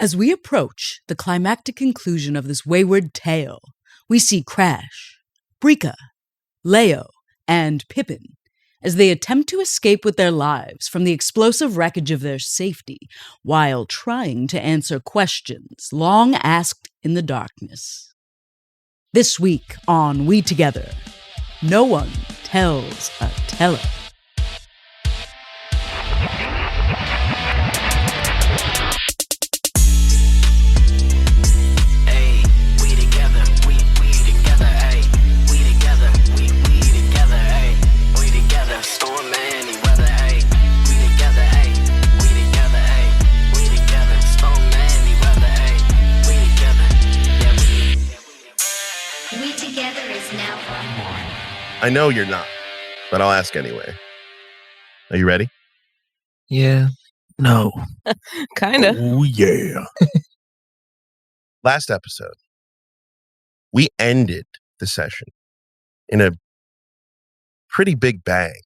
As we approach the climactic conclusion of this wayward tale, we see Crash, Brika, Leo, and Pippin as they attempt to escape with their lives from the explosive wreckage of their safety while trying to answer questions long asked in the darkness. This week on WeTogether, no one tells a teller. I know you're not, but I'll ask anyway. Are you ready? Yeah. No. Kinda. Oh, yeah. Last episode, we ended the session in a pretty big bang.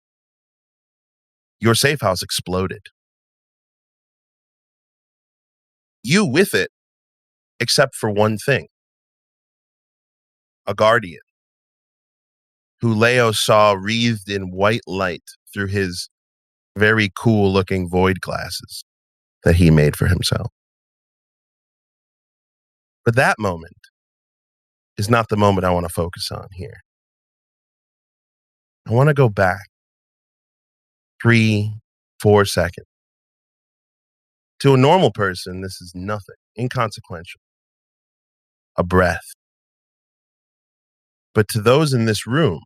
Your safe house exploded. You with it, except for one thing. A guardian, who Leo saw wreathed in white light through his very cool-looking void glasses that he made for himself. But that moment is not the moment I want to focus on here. I want to go back 3-4 seconds. To a normal person, this is nothing, inconsequential. A breath. But to those in this room,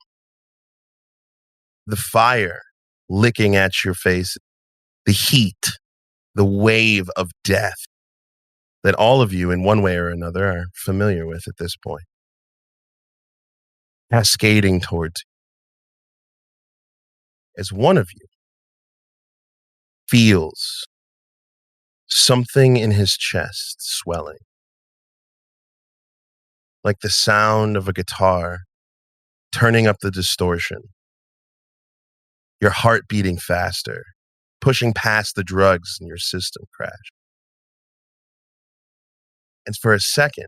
the fire licking at your face, the heat, the wave of death that all of you in one way or another are familiar with at this point, cascading towards you. As one of you feels something in his chest swelling, like the sound of a guitar turning up the distortion. Your heart beating faster, pushing past the drugs in your system crash. And for a second,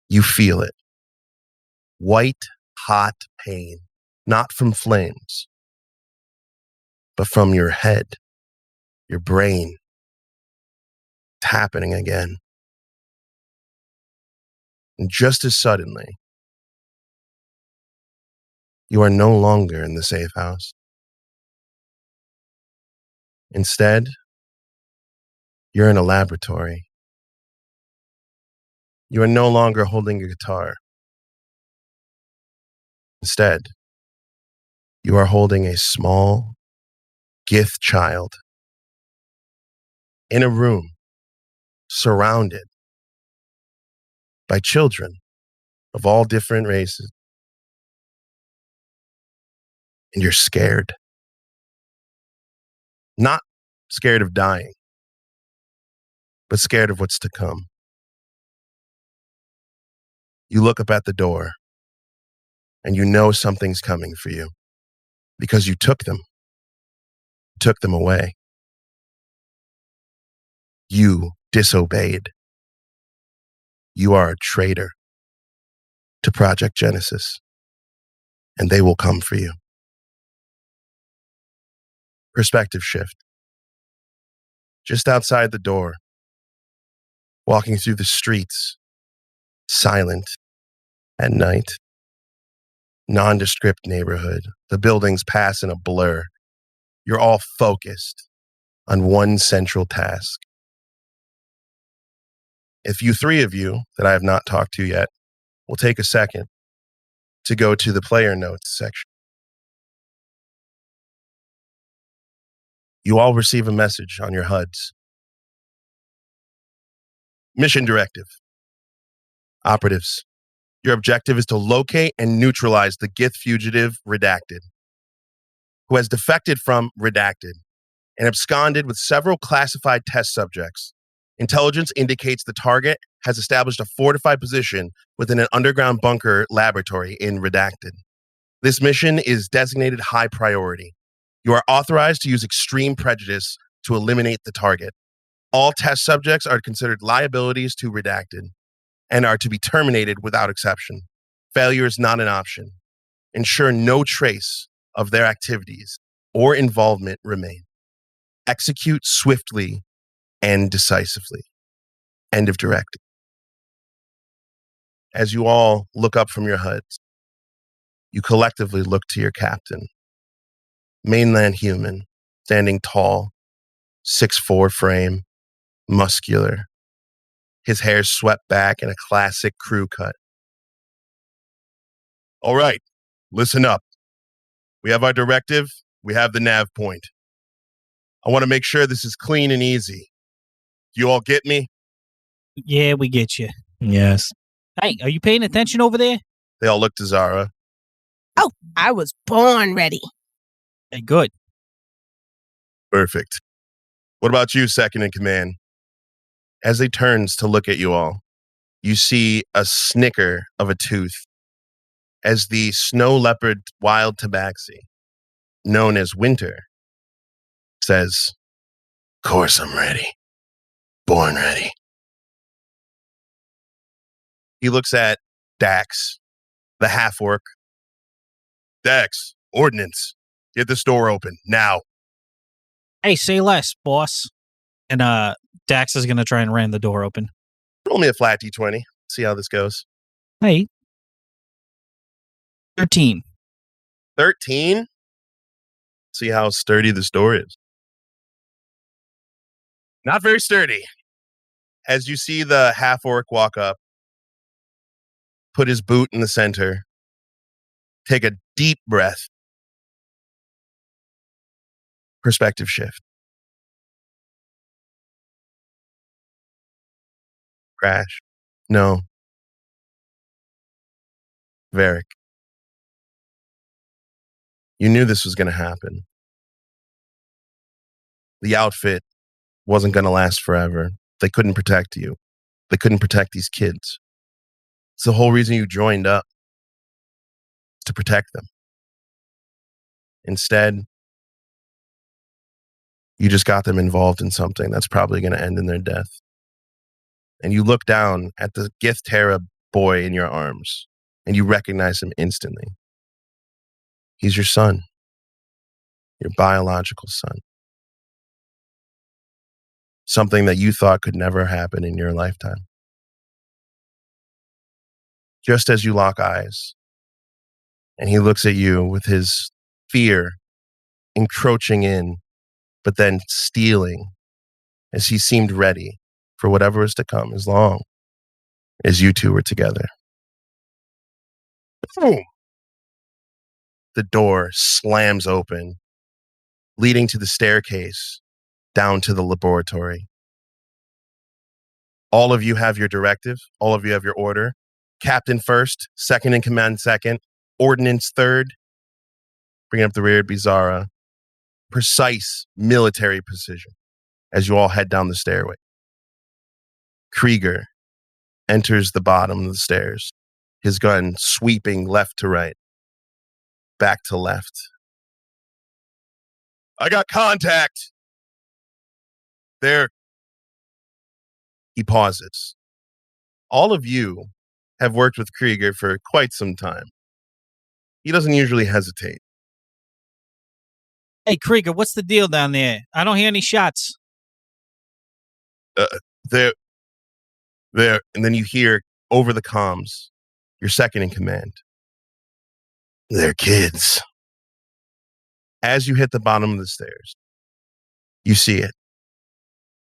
you feel it. White, hot pain, not from flames, but from your head, your brain. It's happening again. And just as suddenly, you are no longer in the safe house. Instead, you're in a laboratory. You are no longer holding a guitar. Instead, you are holding a small Gith child in a room surrounded by children of all different races. And you're scared. Not scared of dying, but scared of what's to come. You look up at the door, and you know something's coming for you because you took them away. You disobeyed. You are a traitor to Project Genesis, and they will come for you. Perspective shift. Just outside the door, walking through the streets, silent at night, nondescript neighborhood. The buildings pass in a blur. You're all focused on one central task. If you three of you that I have not talked to yet will take a second to go to the player notes section. You all receive a message on your HUDs. Mission directive. Operatives, your objective is to locate and neutralize the Gith fugitive Redacted, who has defected from Redacted and absconded with several classified test subjects. Intelligence indicates the target has established a fortified position within an underground bunker laboratory in Redacted. This mission is designated high priority. You are authorized to use extreme prejudice to eliminate the target. All test subjects are considered liabilities to redacted and are to be terminated without exception. Failure is not an option. Ensure no trace of their activities or involvement remain. Execute swiftly and decisively. End of directive. As you all look up from your HUDs, you collectively look to your captain. Mainland human, standing tall, 6'4" frame, muscular. His hair swept back in a classic crew cut. All right, listen up. We have our directive. We have the nav point. I want to make sure this is clean and easy. Do you all get me? Yeah, we get you. Yes. Hey, are you paying attention over there? They all look to Zara. Oh, I was born ready. Hey, good. Perfect. What about you, second in command? As he turns to look at you all, you see a snicker of a tooth as the snow leopard wild tabaxi, known as Winter, says, "Course I'm ready. Born ready." He looks at Dax, the half-orc. "Dax, ordnance. Get this door open, now." Hey, say less, boss. And Dax is going to try and ram the door open. Roll me a flat D20. See how this goes. Hey. 13. 13? See how sturdy this door is. Not very sturdy. As you see the half-orc walk up, put his boot in the center, take a deep breath, perspective shift. Crash. No. Varric. You knew this was going to happen. The outfit wasn't going to last forever. They couldn't protect you. They couldn't protect these kids. It's the whole reason you joined up, to protect them. Instead, you just got them involved in something that's probably going to end in their death. And you look down at the Githterra boy in your arms, and you recognize him instantly. He's your son, your biological son. Something that you thought could never happen in your lifetime. Just as you lock eyes, and he looks at you with his fear encroaching in, but then stealing, as he seemed ready for whatever was to come, as long as you two were together. Boom! The door slams open, leading to the staircase down to the laboratory. All of you have your directive. All of you have your order. Captain first, second in command second, ordnance third. Bringing up the rear, Bizarra. Precise military precision as you all head down the stairway. Krieger enters the bottom of the stairs, his gun sweeping left to right, back to left. "I got contact. There." He pauses. All of you have worked with Krieger for quite some time. He doesn't usually hesitate. Hey, Krieger, what's the deal down there? I don't hear any shots. There. And then you hear over the comms, your second in command. "They're kids." As you hit the bottom of the stairs, you see it.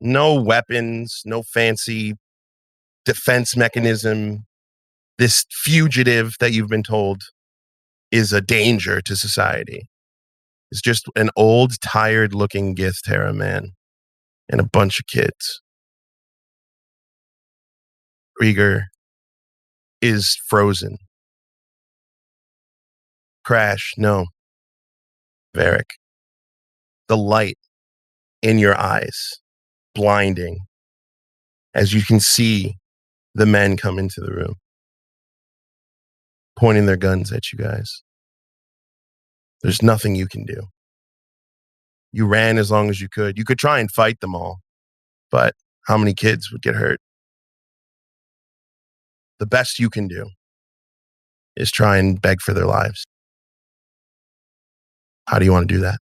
No weapons, no fancy defense mechanism. This fugitive that you've been told is a danger to society. It's just an old, tired-looking Githterra man and a bunch of kids. Krieger is frozen. Crash, no. Varric. The light in your eyes, blinding, as you can see the men come into the room, pointing their guns at you guys. There's nothing you can do. You ran as long as you could. You could try and fight them all, but How many kids would get hurt? The best you can do is try and beg for their lives. How do you want to do that?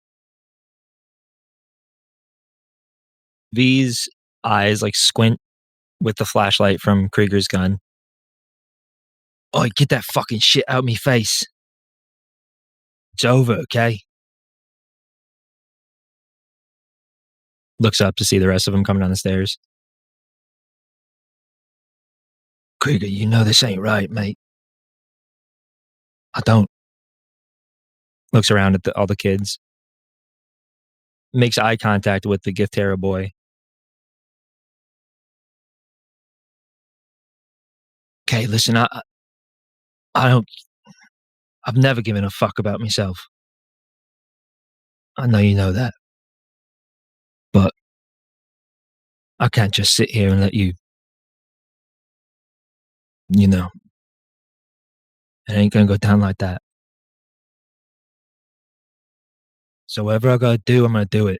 V's eyes like squint with the flashlight from Krieger's gun. Oh, get that fucking shit out of me face. It's over, okay? Looks up to see the rest of them coming down the stairs. Krieger, you know this ain't right, mate. I don't. Looks around at all the kids. Makes eye contact with the gift terror boy. Okay, listen, I don't. I've never given a fuck about myself. I know you know that. But I can't just sit here and let you. You know. It ain't gonna go down like that. So whatever I gotta do, I'm gonna do it.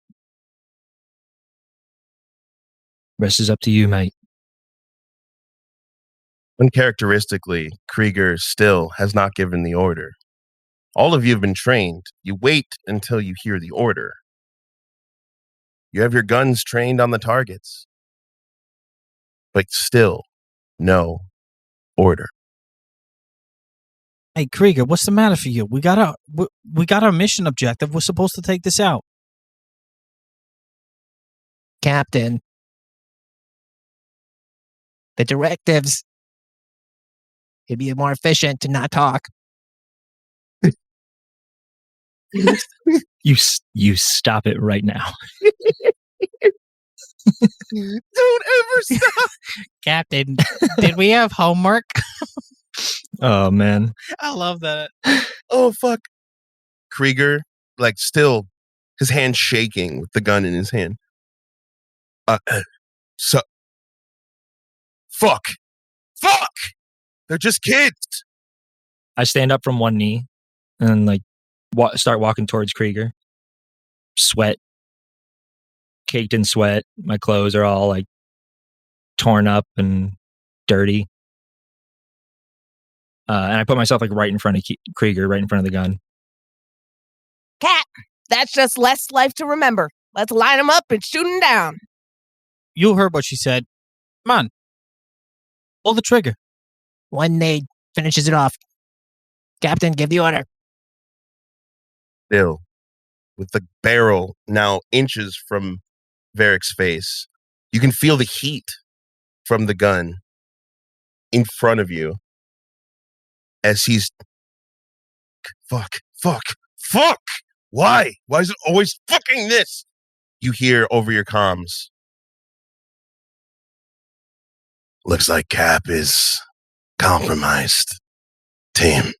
Rest is up to you, mate. Uncharacteristically, Krieger still has not given the order. All of you have been trained. You wait until you hear the order. You have your guns trained on the targets. But still, no order. Hey, Krieger, what's the matter for you? We got our mission objective. We're supposed to take this out. Captain. The directives. It'd be more efficient to not talk. You stop it right now. Don't ever stop. Captain, did we have homework? Oh, man. I love that. Oh, fuck. Krieger, like, still, his hand shaking with the gun in his hand. Fuck. They're just kids. I stand up from one knee and like start walking towards Krieger. Sweat. Caked in sweat. My clothes are all like torn up and dirty. And I put myself like right in front of Krieger, right in front of the gun. Cap, that's just less life to remember. Let's line them up and shoot them down. You heard what she said. Come on. Pull the trigger. One nade finishes it off. Captain, give the order. Still, with the barrel now inches from Varric's face, you can feel the heat from the gun in front of you as he's... Fuck. Why? Why is it always fucking this? You hear over your comms. Looks like Cap is compromised. Team,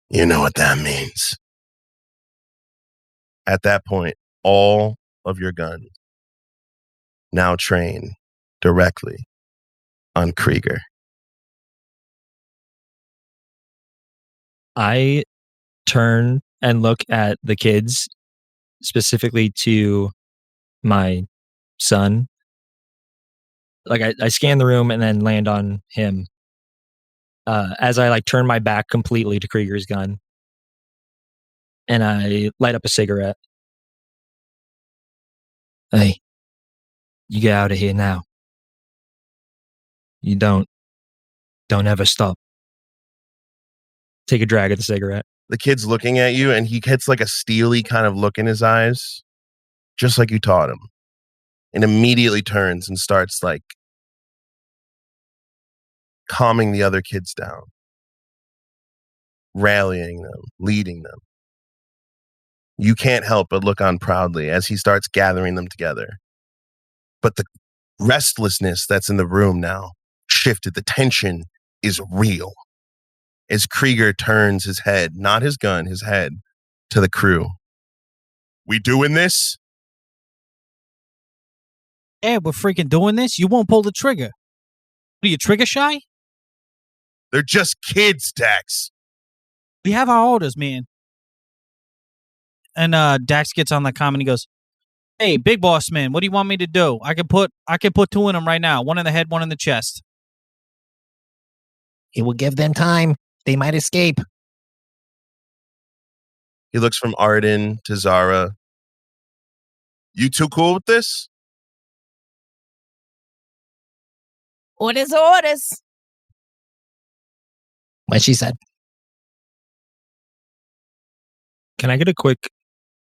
you know what that means. At that point, all of your guns now train directly on Krieger. I turn and look at the kids, specifically to my son. Like I scan the room and then land on him. As I like turn my back completely to Krieger's gun. And I light up a cigarette. Hey, you get out of here now. You don't ever stop. Take a drag of the cigarette. The kid's looking at you and he gets like a steely kind of look in his eyes, just like you taught him. And immediately turns and starts like calming the other kids down, rallying them, leading them. You can't help but look on proudly as he starts gathering them together. But the restlessness that's in the room now shifted. The tension is real. As Krieger turns his head, not his gun, his head, to the crew. We doing this? Yeah, we're freaking doing this. You won't pull the trigger. Are you trigger shy? They're just kids, Dax. We have our orders, man. And Dax gets on the comm and he goes, Hey, big boss man, what do you want me to do? I can put 2 in them right now. 1 in the head, 1 in the chest. It will give them time. They might escape. He looks from Arden to Zara. You two cool with this? Orders are orders. What she said. Can I get a quick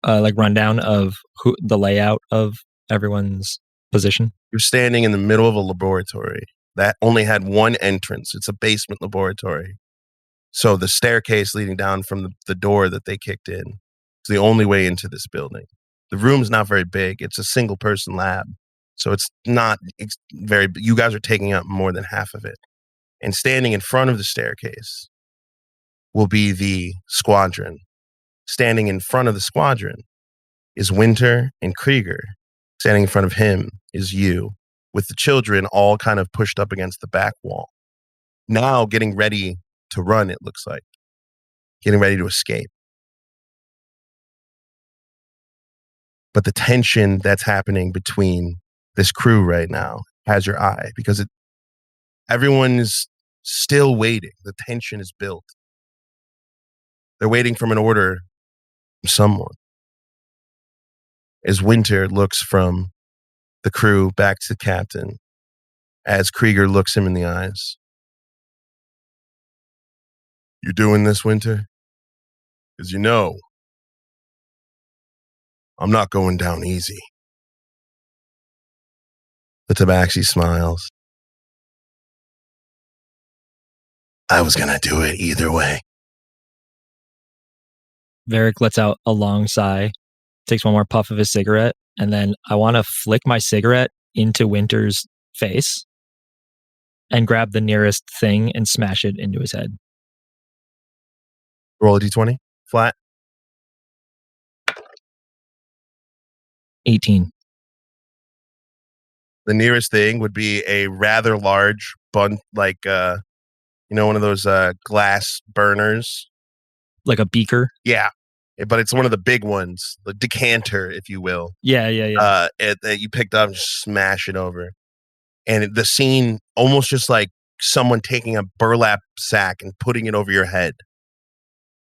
rundown of the layout of everyone's position? You're standing in the middle of a laboratory that only had one entrance. It's a basement laboratory. So the staircase leading down from the door that they kicked in is the only way into this building. The room's not very big. It's a single person lab. So it's not very, you guys are taking up more than half of it. And standing in front of the staircase will be the squadron. Standing in front of the squadron is Winter and Krieger. Standing in front of him is you, with the children all kind of pushed up against the back wall. Now getting ready to run, it looks like. Getting ready to escape. But the tension that's happening between this crew right now has your eye, because everyone is still waiting. The tension is built. They're waiting from an order from someone. As Winter looks from the crew back to the captain, as Krieger looks him in the eyes. You doing this, Winter? Because you know, I'm not going down easy. The Tabaxi smiles. I was going to do it either way. Varric lets out a long sigh, takes one more puff of his cigarette, and then I want to flick my cigarette into Winter's face and grab the nearest thing and smash it into his head. Roll a d20. Flat. 18. The nearest thing would be a rather large bun, like, one of those glass burners. Like a beaker? Yeah. But it's one of the big ones, the decanter, if you will. Yeah. That you picked up and just smash it over. And the scene, almost just like someone taking a burlap sack and putting it over your head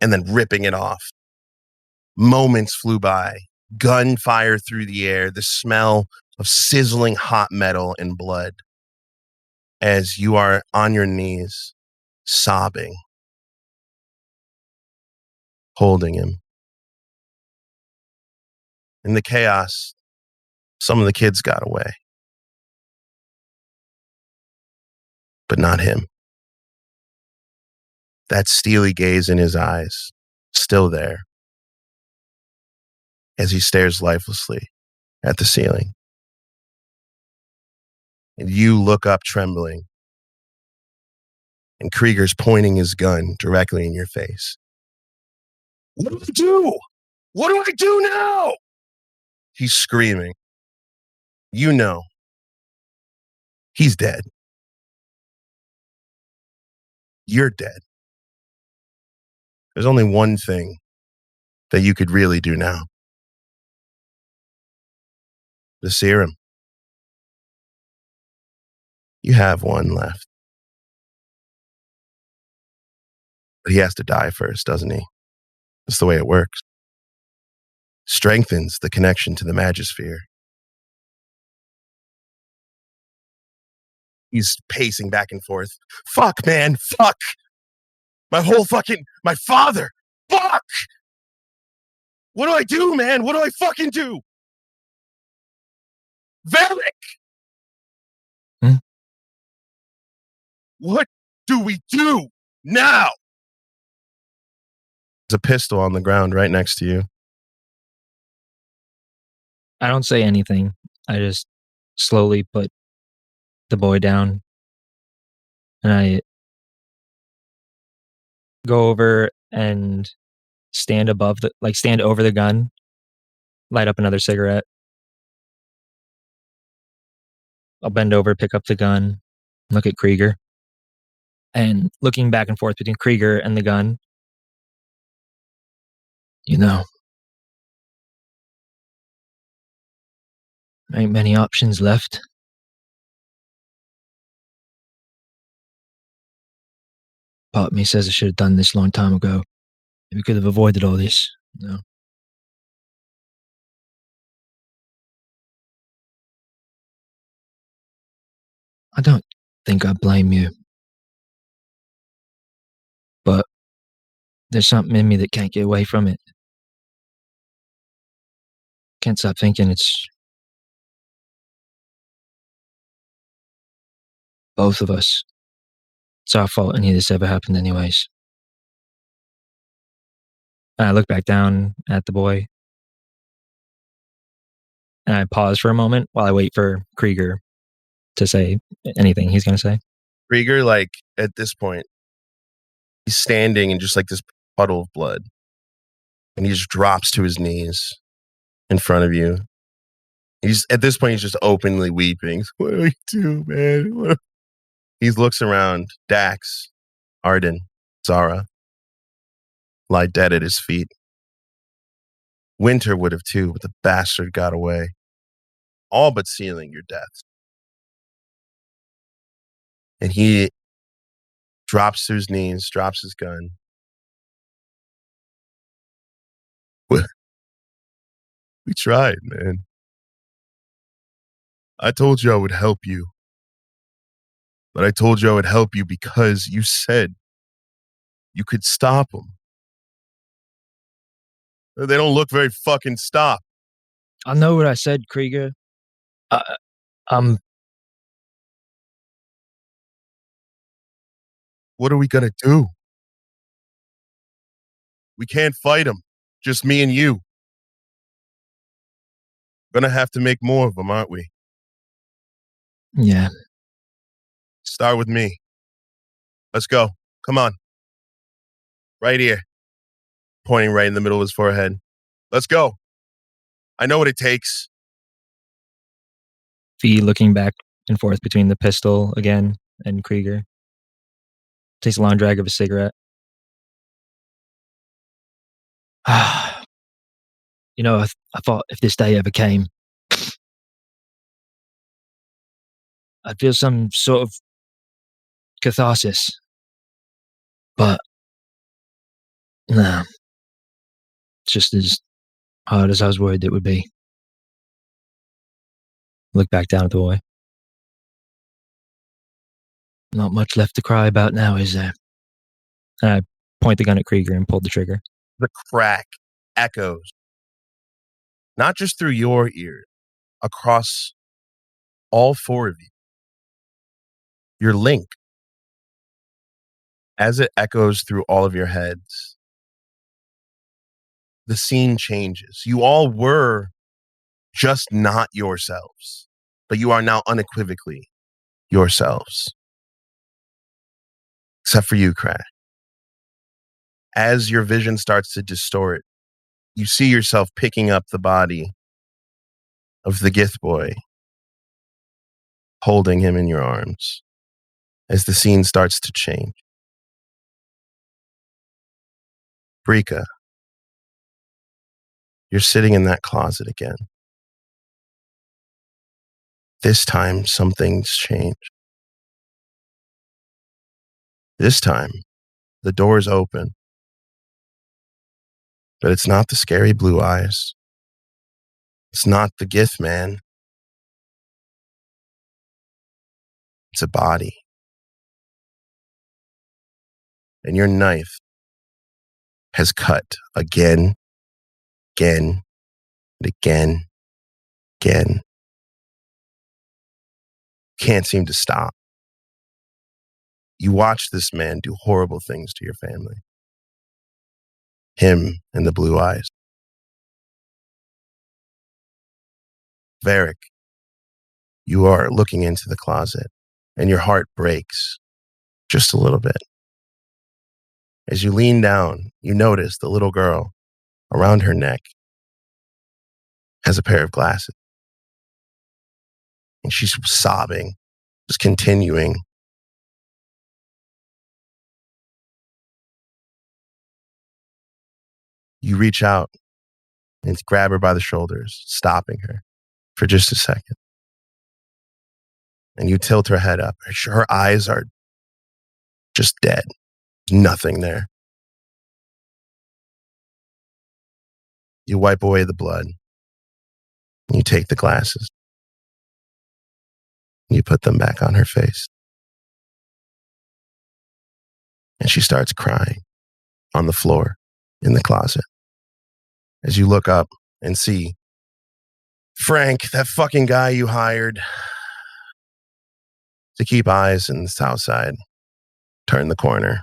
and then ripping it off. Moments flew by. Gunfire through the air. The smell of sizzling hot metal and blood. As you are on your knees, sobbing, holding him. In the chaos, some of the kids got away. But not him. That steely gaze in his eyes, still there, as he stares lifelessly at the ceiling. And you look up trembling, and Krieger's pointing his gun directly in your face. What do I do? What do I do now? He's screaming. You know, he's dead. You're dead. There's only one thing that you could really do now. The serum. You have one left. But he has to die first, doesn't he? That's the way it works. Strengthens the connection to the Magisphere. He's pacing back and forth. Fuck, man, fuck! My father! Fuck! What do I do, man? What do I fucking do? Varric! What do we do now? There's a pistol on the ground right next to you. I don't say anything. I just slowly put the boy down. And I go over and stand over the gun, light up another cigarette. I'll bend over, pick up the gun, look at Krieger. And looking back and forth between Krieger and the gun, you know, Ain't many options left. Part of me says I should have done this a long time ago. We could have avoided all this. No. I don't think I blame you. But there's something in me that can't get away from it. Can't stop thinking it's both of us. It's our fault any of this ever happened anyways. And I look back down at the boy. And I pause for a moment while I wait for Krieger to say anything he's going to say. Krieger, like, at this point, he's standing in just like this puddle of blood. And he just drops to his knees in front of you. At this point, he's just openly weeping. What do we do, man? He looks around. Dax, Arden, Zara lie dead at his feet. Winter would have too, but the bastard got away. All but sealing your deaths. And he drops to his knees, drops his gun. We tried, man. I told you I would help you. But I told you I would help you because you said you could stop them. They don't look very fucking stop. I know what I said, Krieger. What are we gonna do? We can't fight them. Just me and you. Gonna have to make more of them, aren't we? Yeah. Start with me. Let's go. Come on. Right here. Pointing right in the middle of his forehead. Let's go. I know what it takes. Fee looking back and forth between the pistol again and Krieger. Takes a long drag of a cigarette. You know, I thought if this day ever came, I'd feel some sort of catharsis. But, nah. It's just as hard as I was worried it would be. Look back down at the boy. Not much left to cry about now, is there? And I point the gun at Krieger and pulled the trigger. The crack echoes, not just through your ears, across all four of you. Your link, as it echoes through all of your heads, the scene changes. You all were just not yourselves, but you are now unequivocally yourselves. Except for you, Crash. As your vision starts to distort, you see yourself picking up the body of the Gith boy, holding him in your arms as the scene starts to change. Brika, you're sitting in that closet again. This time, something's changed. This time, the door's open. But it's not the scary blue eyes. It's not the Gith man. It's a body. And your knife has cut again, and again. Can't seem to stop. You watch this man do horrible things to your family. Him and the blue eyes. Varric, you are looking into the closet and your heart breaks just a little bit. As you lean down, you notice the little girl around her neck has a pair of glasses. And she's sobbing, just continuing. You reach out and grab her by the shoulders, stopping her for just a second. And you tilt her head up. Her eyes are just dead. Nothing there. You wipe away the blood. You take the glasses. You put them back on her face. And she starts crying on the floor in the closet. As you look up and see Frank, that fucking guy you hired to keep eyes in the south side, turn the corner.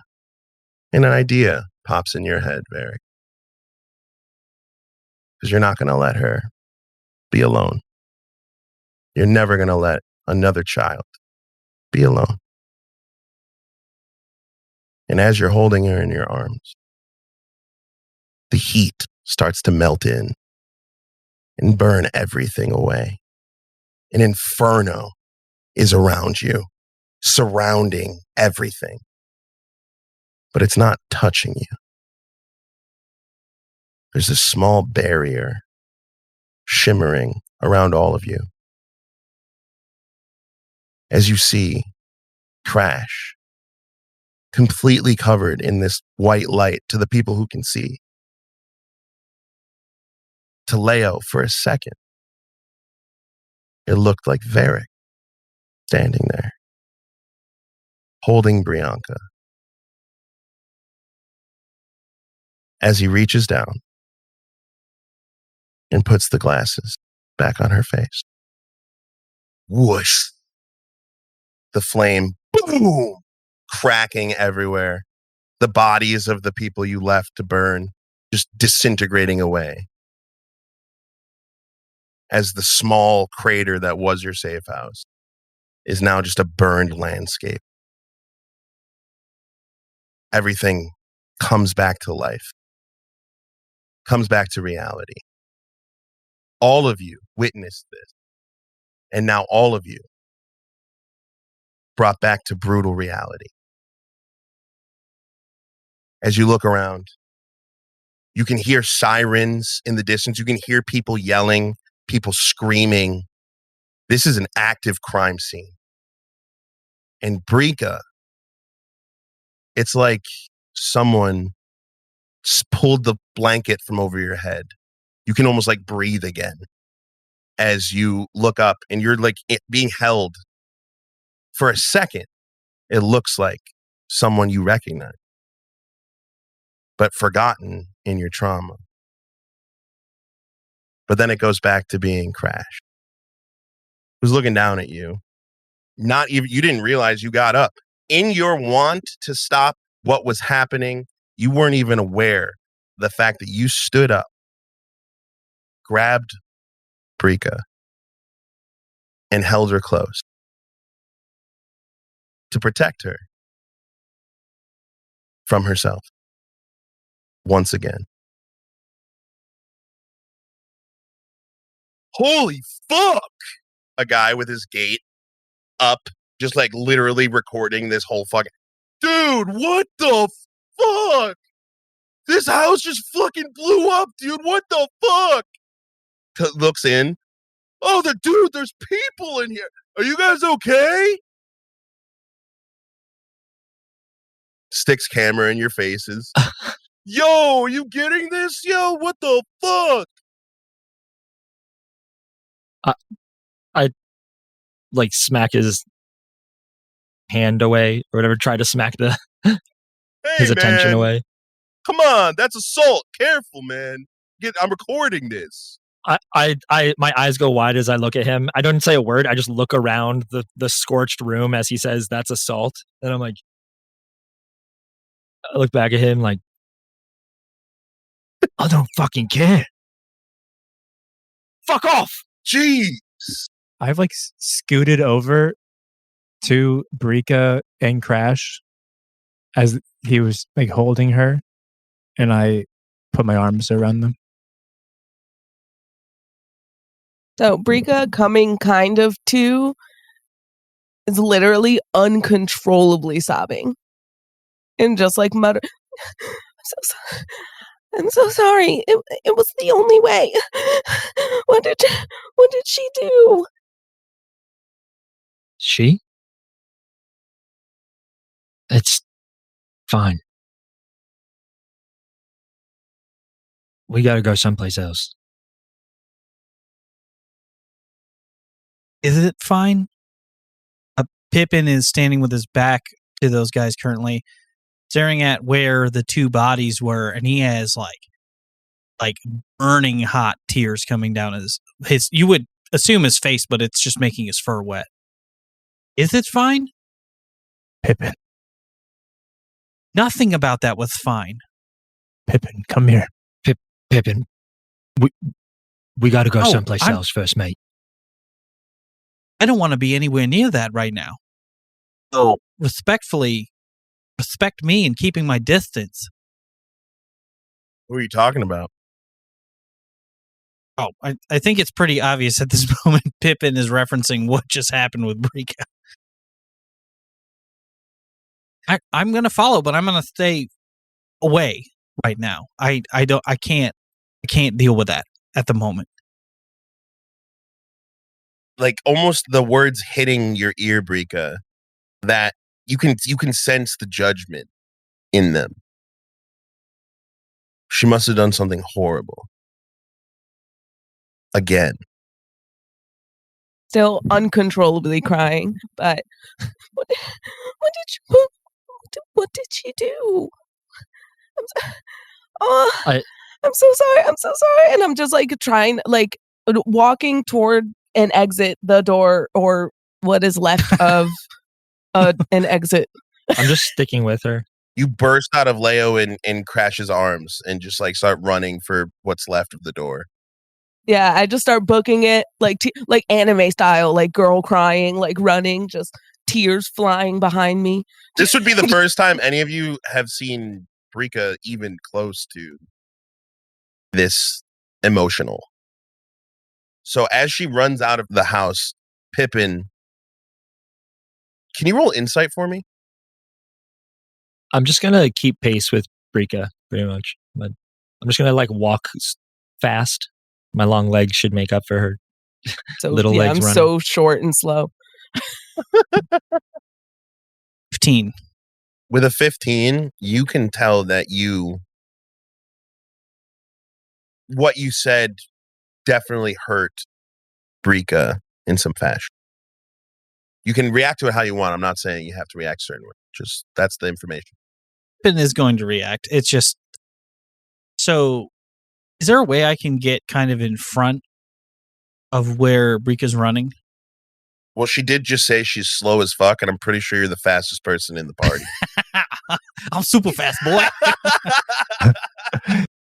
And an idea pops in your head, Varric. Because you're not going to let her be alone. You're never going to let another child be alone. And as you're holding her in your arms, the heat starts to melt in and burn everything away. An inferno is around you, surrounding everything. But it's not touching you. There's a small barrier shimmering around all of you. As you see Crash completely covered in this white light to the people who can see. To Leo, for a second, it looked like Varric standing there, holding Brianka. As he reaches down and puts the glasses back on her face. Whoosh! The flame, boom! Cracking everywhere. The bodies of the people you left to burn just disintegrating away. As the small crater that was your safe house is now just a burned landscape. Everything comes back to life, comes back to reality. All of you witnessed this, and now all of you brought back to brutal reality. As you look around, you can hear sirens in the distance. You can hear people yelling, people screaming. This is an active crime scene. And Brika, it's like someone pulled the blanket from over your head. You can almost like breathe again as you look up and you're like being held. For a second, it looks like someone you recognize, but forgotten in your trauma. But then it goes back to being Crash, who's looking down at you. Not even, you didn't realize you got up. In your want to stop what was happening, you weren't even aware the fact that you stood up, grabbed Brika, and held her close to protect her from herself once again. Holy fuck! A guy with his gate up, just like literally recording this whole fucking... Dude, what the fuck? This house just fucking blew up, dude. What the fuck? Looks in. Oh, there's people in here. Are you guys okay? Sticks camera in your faces. Yo, are you getting this? Yo, what the fuck? I like smack his hand away or whatever, try to smack his attention away. Come on, that's assault. Careful, man. I'm recording this. My eyes go wide as I look at him. I don't say a word. I just look around the scorched room as he says that's assault. And I'm like, I look back at him like, I don't fucking care. Fuck off. Jeez. I've like scooted over to Brika and Crash as he was like holding her, and I put my arms around them. So Brika coming kind of to is literally uncontrollably sobbing and just like mutter, I'm so sorry. I'm so sorry. It was the only way. What did she do? She? It's fine. We gotta go someplace else. Is it fine? Pippin is standing with his back to those guys currently, staring at where the two bodies were, and he has like burning hot tears coming down his you would assume his face, but it's just making his fur wet. Is it fine? Pippin, Nothing about that was fine. Pippin, come here. Pippin, we gotta go Oh, someplace else first, mate. I don't want to be anywhere near that right now. So respectfully, respect me in keeping my distance. Who are you talking about? Oh, I think it's pretty obvious at this moment Pippin is referencing what just happened with Brika. I'm gonna follow, but I'm gonna stay away right now. I can't deal with that at the moment. Like almost the words hitting your ear, Brika, that you can sense the judgment in them. She must have done something horrible. Again. Still uncontrollably crying, but what did she do? I'm so sorry. I'm so sorry. And I'm just like trying, like walking toward an exit, the door, or what is left of an exit. I'm just sticking with her. You burst out of Leo in Crash's arms and just like start running for what's left of the door. Yeah, I just start booking it like like anime style, like girl crying, like running, just tears flying behind me. This would be the first time any of you have seen Brika even close to this emotional. So as she runs out of the house, Pippin, can you roll insight for me? I'm just gonna keep pace with Brika, pretty much. But I'm just gonna like walk fast. My long legs should make up for her little legs I'm running. so short and slow. 15. With a 15, you can tell that what you said definitely hurt Brika in some fashion. You can react to it how you want. I'm not saying you have to react certain way. Just that's the information. Pippin is going to react. It's just so. Is there a way I can get kind of in front of where Brika's running? Well, she did just say she's slow as fuck, and I'm pretty sure you're the fastest person in the party. I'm super fast, boy.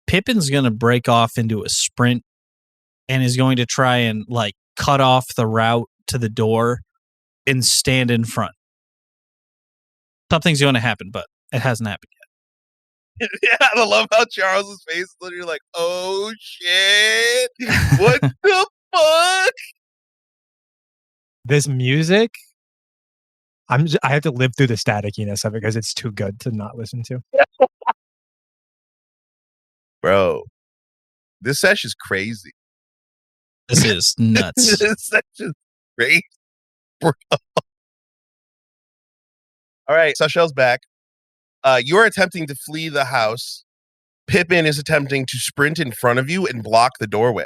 Pippin's going to break off into a sprint and is going to try and like cut off the route to the door and stand in front. Something's going to happen, but it hasn't happened yet. Yeah, I love how Charles's face is literally like, oh shit, what the fuck? This music, I have to live through the staticiness of it because it's too good to not listen to. Bro, this session's crazy. This is nuts. This session's crazy, bro. All right, Sashel's back. You're attempting to flee the house. Pippin is attempting to sprint in front of you and block the doorway.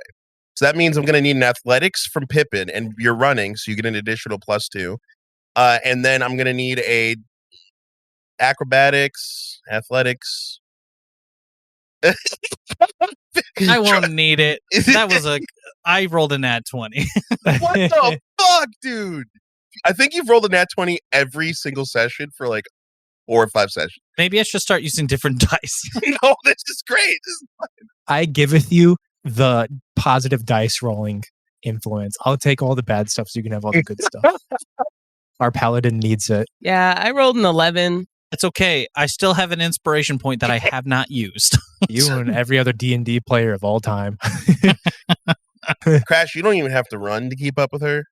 So that means I'm going to need an athletics from Pippin, and you're running, so you get an additional +2. And then I'm going to need a acrobatics, athletics. I won't need it. That was I rolled a nat 20. What the fuck, dude? I think you've rolled a nat 20 every single session for like 4 or 5 sessions. Maybe I should start using different dice. No, this is great. This is fun. I giveth you the positive dice rolling influence. I'll take all the bad stuff so you can have all the good stuff. Our paladin needs it. Yeah, I rolled an 11. It's okay. I still have an inspiration point that I have not used. You and every other D&D player of all time. Crash, you don't even have to run to keep up with her.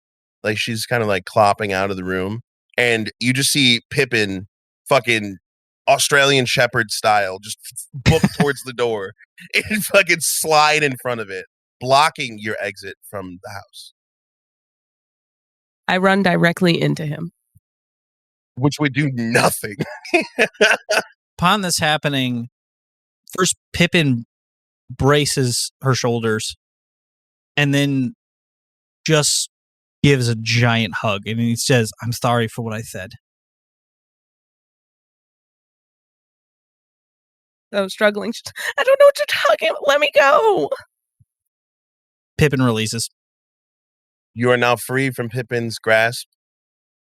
Like, she's kind of like clopping out of the room. And you just see Pippin fucking Australian Shepherd style, just book towards the door and fucking slide in front of it, blocking your exit from the house. I run directly into him. Which would do nothing. Upon this happening, first Pippin braces her shoulders and then just gives a giant hug. And he says, I'm sorry for what I said. So struggling. I don't know what you're talking about. Let me go. Pippin releases. You are now free from Pippin's grasp.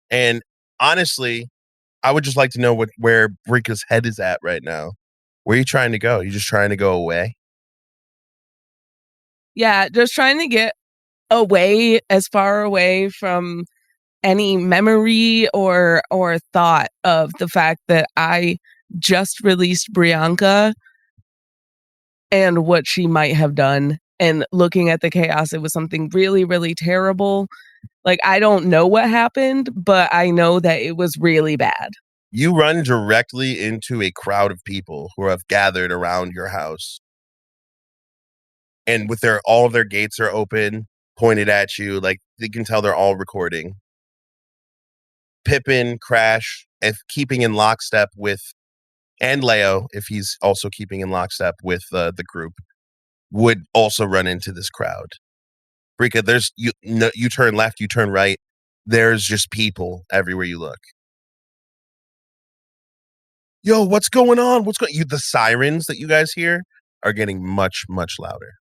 And honestly, I would just like to know where Brika's head is at right now. Where are you trying to go? You just trying to go away? Yeah, just trying to get away, as far away from any memory or thought of the fact that I just released Brianka and what she might have done. And looking at the chaos, it was something really, really terrible. Like, I don't know what happened, but I know that it was really bad. You run directly into a crowd of people who have gathered around your house. And with all of their gates are open, pointed at you, like you can tell they're all recording. Pippin, Crash, if keeping in lockstep with, and Leo, if he's also keeping in lockstep with the group, would also run into this crowd. Brika, you turn left, you turn right. There's just people everywhere you look. Yo, what's going on? The sirens that you guys hear are getting much, much louder.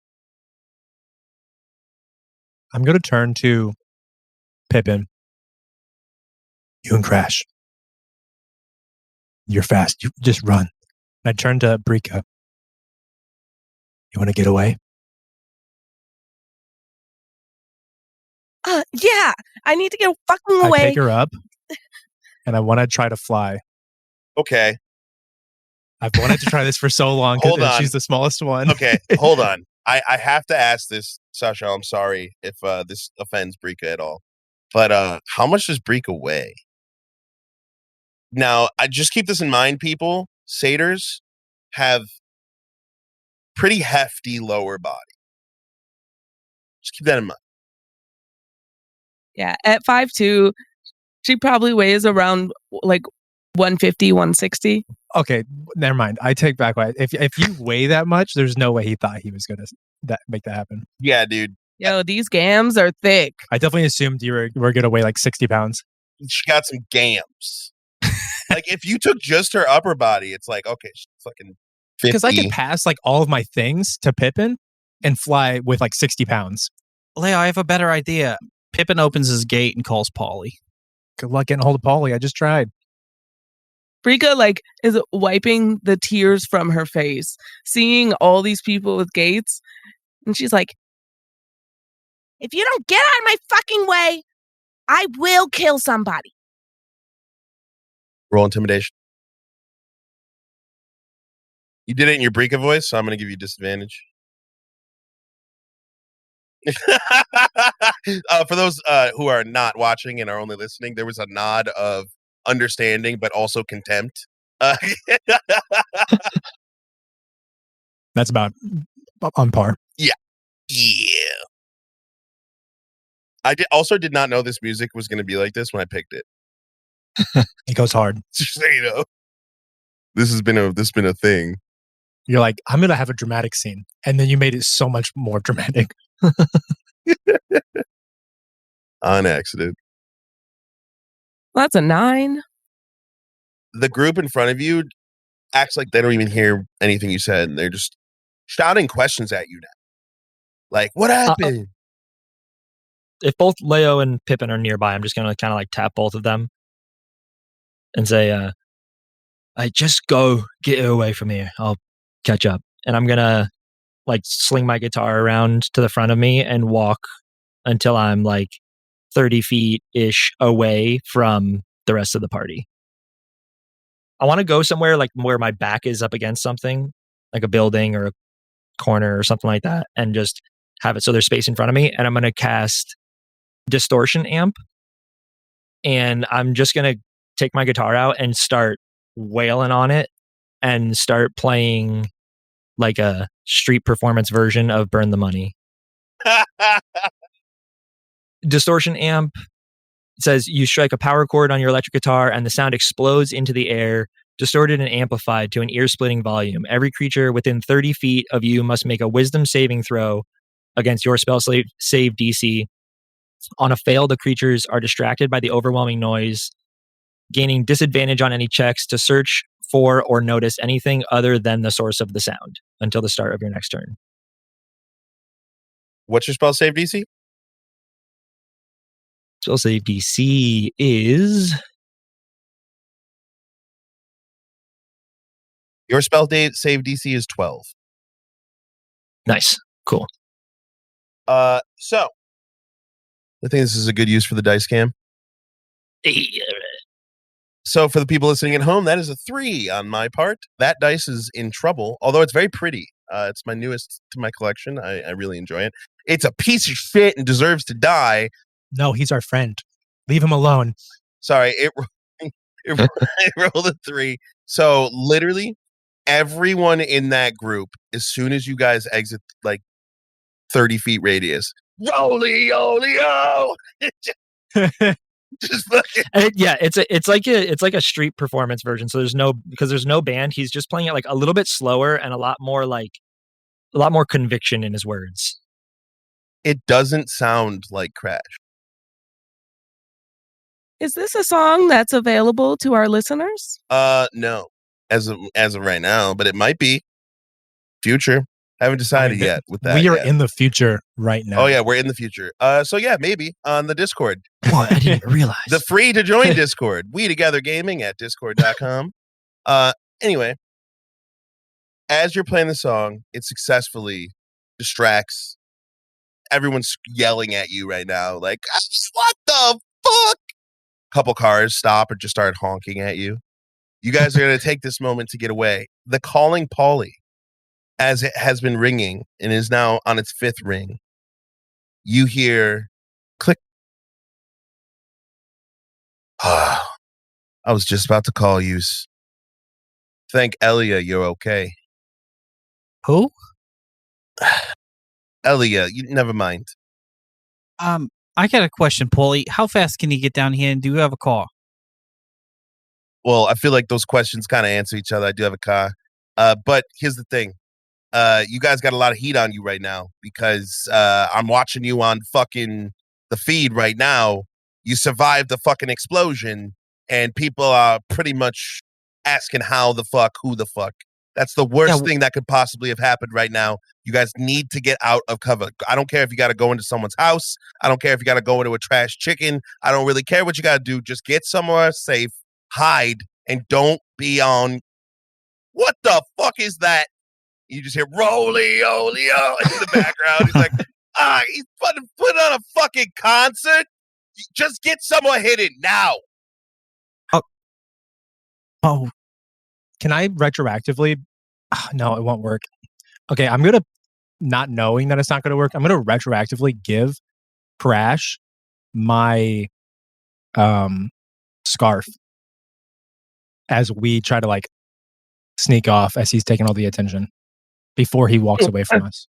I'm going to turn to Pippin. You and Crash. You're fast. You just run. I turn to Brika. You want to get away? Yeah, I need to get fucking away. I pick her up, and I want to try to fly. Okay. I've wanted to try this for so long because she's the smallest one. Okay, hold on. I have to ask this, Sasha. I'm sorry if this offends Brika at all. But how much does Brika weigh? Now, I just keep this in mind, people. Satyrs have pretty hefty lower body. Just keep that in mind. Yeah, at 5'2", she probably weighs around like 150, 160. Okay, never mind. I take back what if you weigh that much, there's no way he thought he was going to make that happen. Yeah, dude. Yo, these gams are thick. I definitely assumed you were going to weigh like 60 pounds. She got some gams. Like, if you took just her upper body, it's like, okay, she's fucking 50. Because I could pass like all of my things to Pippin and fly with like 60 pounds. Leo, I have a better idea. Pippin opens his gate and calls Polly. Good luck getting a hold of Polly. I just tried. Brika is wiping the tears from her face, seeing all these people with gates, and she's like, if you don't get out of my fucking way, I will kill somebody. Roll intimidation. You did it in your Brika voice, so I'm going to give you disadvantage. For those who are not watching and are only listening, there was a nod of understanding, but also contempt. That's about on par. Yeah. I did not know this music was going to be like this when I picked it. It goes hard. Just so you know, this has been a thing. You're like, I'm going to have a dramatic scene. And then you made it so much more dramatic. On accident. Well, that's a 9. The group in front of you acts like they don't even hear anything you said. And they're just shouting questions at you now. Like, what happened? If both Leo and Pippin are nearby, I'm just going to kind of like tap both of them and say, just go get away from here. I'll catch up. And I'm going to like sling my guitar around to the front of me and walk until I'm like 30 feet-ish away from the rest of the party. I want to go somewhere like where my back is up against something, like a building or a corner or something like that, and just have it so there's space in front of me. And I'm going to cast Distortion Amp. And I'm just going to take my guitar out and start wailing on it and start playing like a street performance version of Burn the Money. Distortion amp says you strike a power chord on your electric guitar and the sound explodes into the air, distorted and amplified to an ear-splitting volume. Every creature within 30 feet of you must make a wisdom saving throw against your spell save DC. On a fail, the creatures are distracted by the overwhelming noise, gaining disadvantage on any checks to search for or notice anything other than the source of the sound until the start of your next turn. What's your spell save DC? Spell save DC is... Your spell save DC is 12. Nice. Cool. So I think this is a good use for the dice cam. So for the people listening at home, that is a 3 on my part. That dice is in trouble, although it's very pretty. It's my newest to my collection. I really enjoy it. It's a piece of shit and deserves to die. No, he's our friend. Leave him alone. Sorry, it rolled a 3. So literally everyone in that group, as soon as you guys exit like 30 feet radius, Rolly-olio! Just fucking... Yeah, it's like a street performance version. So because there's no band, he's just playing it like a little bit slower and a lot more conviction in his words. It doesn't sound like Crash. Is this a song that's available to our listeners? No, as of right now, but it might be future. Haven't decided yet with that. We are yet. in the future right now. Oh yeah, we're in the future. So yeah, maybe on the Discord. Oh, I didn't realize. The free to join Discord. WeTogether Gaming at discord.com. Anyway, as you're playing the song, it successfully distracts. Everyone's yelling at you right now, like, what the fuck? Couple cars stop and just start honking at you. You guys are going to take this moment to get away. The calling Polly, as it has been ringing and is now on its 5th ring, you hear click. I was just about to call you. Thank Elia, you're okay. Who? Elia, never mind. I got a question, Paulie. How fast can you get down here, and do you have a car? Well, I feel like those questions kind of answer each other. I do have a car. But here's the thing. You guys got a lot of heat on you right now because I'm watching you on fucking the feed right now. You survived the fucking explosion, and people are pretty much asking how the fuck, who the fuck. That's the worst thing that could possibly have happened right now. You guys need to get out of cover. I don't care if you got to go into someone's house. I don't care if you got to go into a trash chicken. I don't really care what you got to do. Just get somewhere safe, hide, and don't be on. What the fuck is that? You just hear Rolly-olio in the background. He's like, he's putting on a fucking concert. Just get somewhere hidden now. Oh, can I retroactively? No, it won't work. Okay, I'm going to, not knowing that it's not going to work, I'm going to retroactively give Crash my scarf as we try to like sneak off as he's taking all the attention before he walks away from us.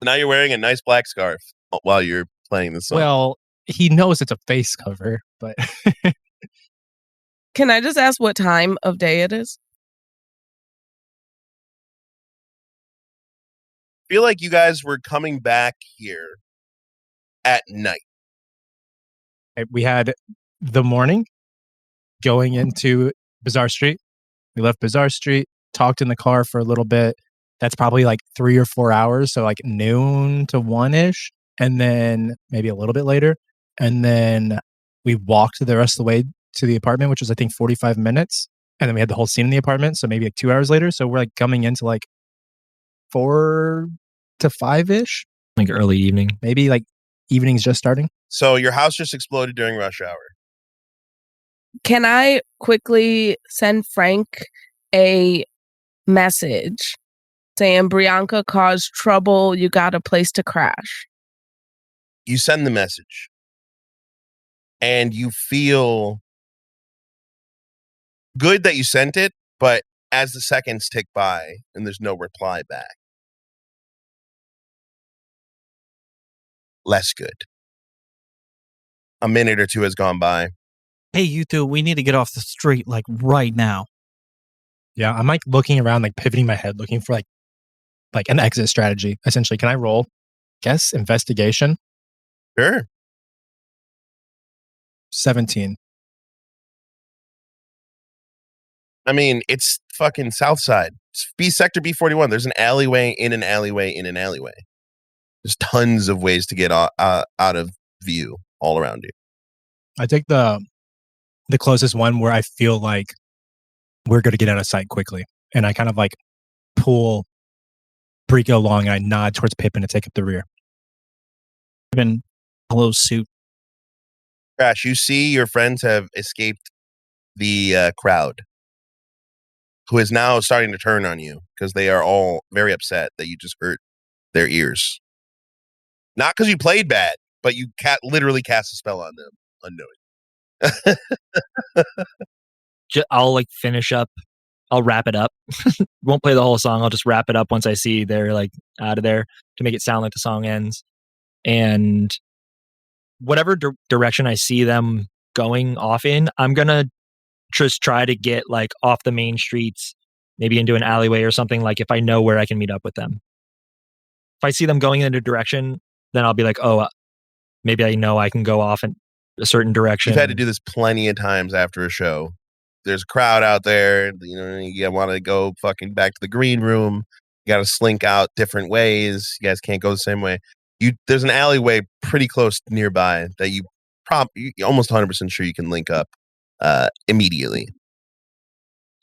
Now you're wearing a nice black scarf while you're playing the song. Well, he knows it's a face cover, but... Can I just ask what time of day it is? I feel like you guys were coming back here at night. We had the morning going into Bazaar Street. We left Bazaar Street, talked in the car for a little bit. That's probably like 3 or 4 hours. So like noon to 1-ish. And then maybe a little bit later. And then we walked the rest of the way to the apartment, which was I think 45 minutes. And then we had the whole scene in the apartment. So maybe like 2 hours later. So we're like coming into like 4 to 5-ish. Like early evening. Maybe like evening's just starting. So your house just exploded during rush hour. Can I quickly send Frank a message saying Brianka caused trouble, you got a place to crash? You send the message and you feel good that you sent it, but as the seconds tick by and there's no reply back, less good. A minute or two has gone by. Hey, you two, we need to get off the street like right now. Yeah, I'm like looking around, like pivoting my head, looking for like an exit strategy. Essentially, can I roll? Guess investigation. Sure. 17. I mean, it's fucking South Side. It's Sector B41. There's an alleyway in an alleyway in an alleyway. There's tons of ways to get out of view all around you. I take the closest one where I feel like we're going to get out of sight quickly. And I kind of like pull Brika along and I nod towards Pippin to take up the rear. Pippin, hello, suit. Crash, you see your friends have escaped the crowd, who is now starting to turn on you because they are all very upset that you just hurt their ears. Not because you played bad, but you literally cast a spell on them unknowing. I'll like finish up. I'll wrap it up. Won't play the whole song. I'll just wrap it up once I see they're like out of there to make it sound like the song ends. And whatever direction I see them going off in, I'm going to just try to get like off the main streets, maybe into an alleyway or something, like if I know where I can meet up with them. If I see them going in a direction, then I'll be like, oh, maybe I know I can go off in a certain direction. You've had to do this plenty of times after a show. There's a crowd out there, you know, you want to go fucking back to the green room. You got to slink out different ways. You guys can't go the same way. There's an alleyway pretty close nearby that you're almost 100% sure you can link up immediately.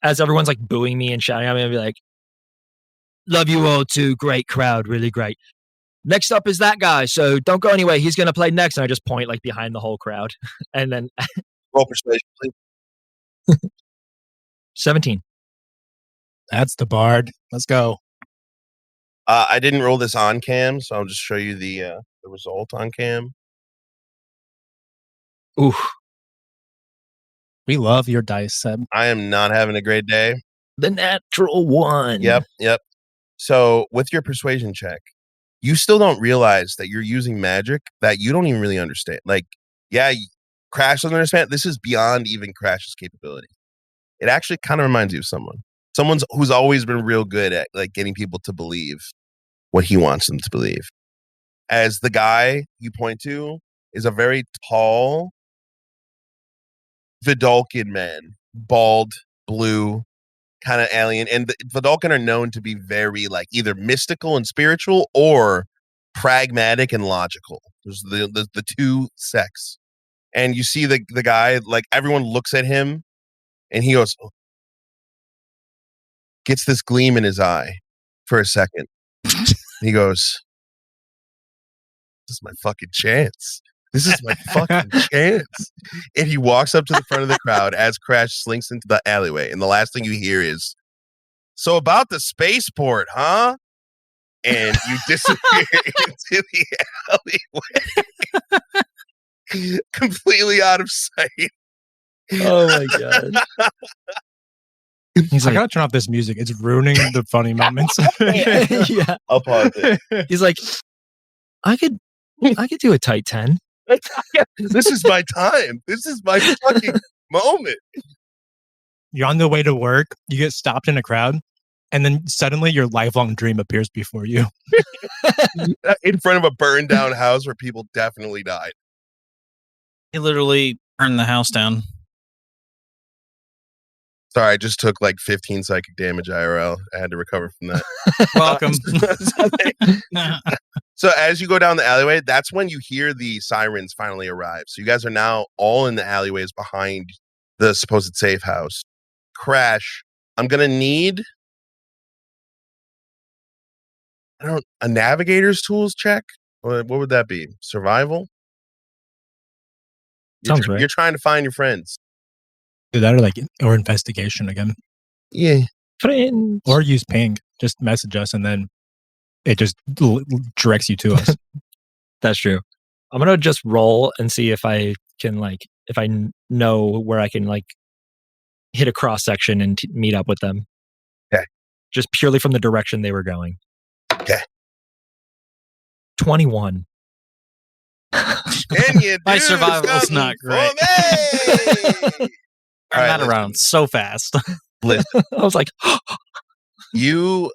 As everyone's like booing me and shouting at me, I'll be like, love you all too. Great crowd. Really great. Next up is that guy. So don't go anyway. He's going to play next. And I just point like behind the whole crowd. And then Roll persuasion, please. 17. That's the bard. Let's go. I didn't roll this on cam, so I'll just show you the result on cam. Ooh. We love your dice, Seb. I am not having a great day. The natural one. Yep. So with your persuasion check, you still don't realize that you're using magic that you don't even really understand. Like, yeah, Crash doesn't understand. This is beyond even Crash's capability. It actually kind of reminds you of someone who's always been real good at like getting people to believe what he wants them to believe. As the guy you point to is a very tall Vidalcan man, bald, blue, kind of alien. And the Vidalcan are known to be very like either mystical and spiritual or pragmatic and logical. There's the two sects. And you see the guy, like everyone looks at him and he goes, gets this gleam in his eye for a second. He goes, this is my fucking chance. This is my fucking chance. And he walks up to the front of the crowd as Crash slinks into the alleyway. And the last thing you hear is, so about the spaceport, huh? And you disappear into the alleyway. Completely out of sight. Oh my God. He's like, I gotta turn off this music. It's ruining the funny moments. Yeah. I'll pause it. He's like, I could do a tight 10. This is my time. This is my fucking moment. You're on the way to work, you get stopped in a crowd, and then suddenly your lifelong dream appears before you. In front of a burned down house where people definitely died. He literally burned the house down. Sorry, I just took like 15 psychic damage IRL. I had to recover from that. Welcome. So as you go down the alleyway, that's when you hear the sirens finally arrive. So you guys are now all in the alleyways behind the supposed safe house. Crash, I'm going to need a navigator's tools check. What would that be? Survival? Sounds right. You're trying to find your friends. Do that or investigation again. Yeah. Friends. Or use ping. Just message us and then it just directs you to us. That's true. I'm going to just roll and see if I can if I know where I can hit a cross section and meet up with them. Okay. Just purely from the direction they were going. Okay. 21. Can you My do survival's something not for great. me? Turn All right, that listen. around so fast. I was like, You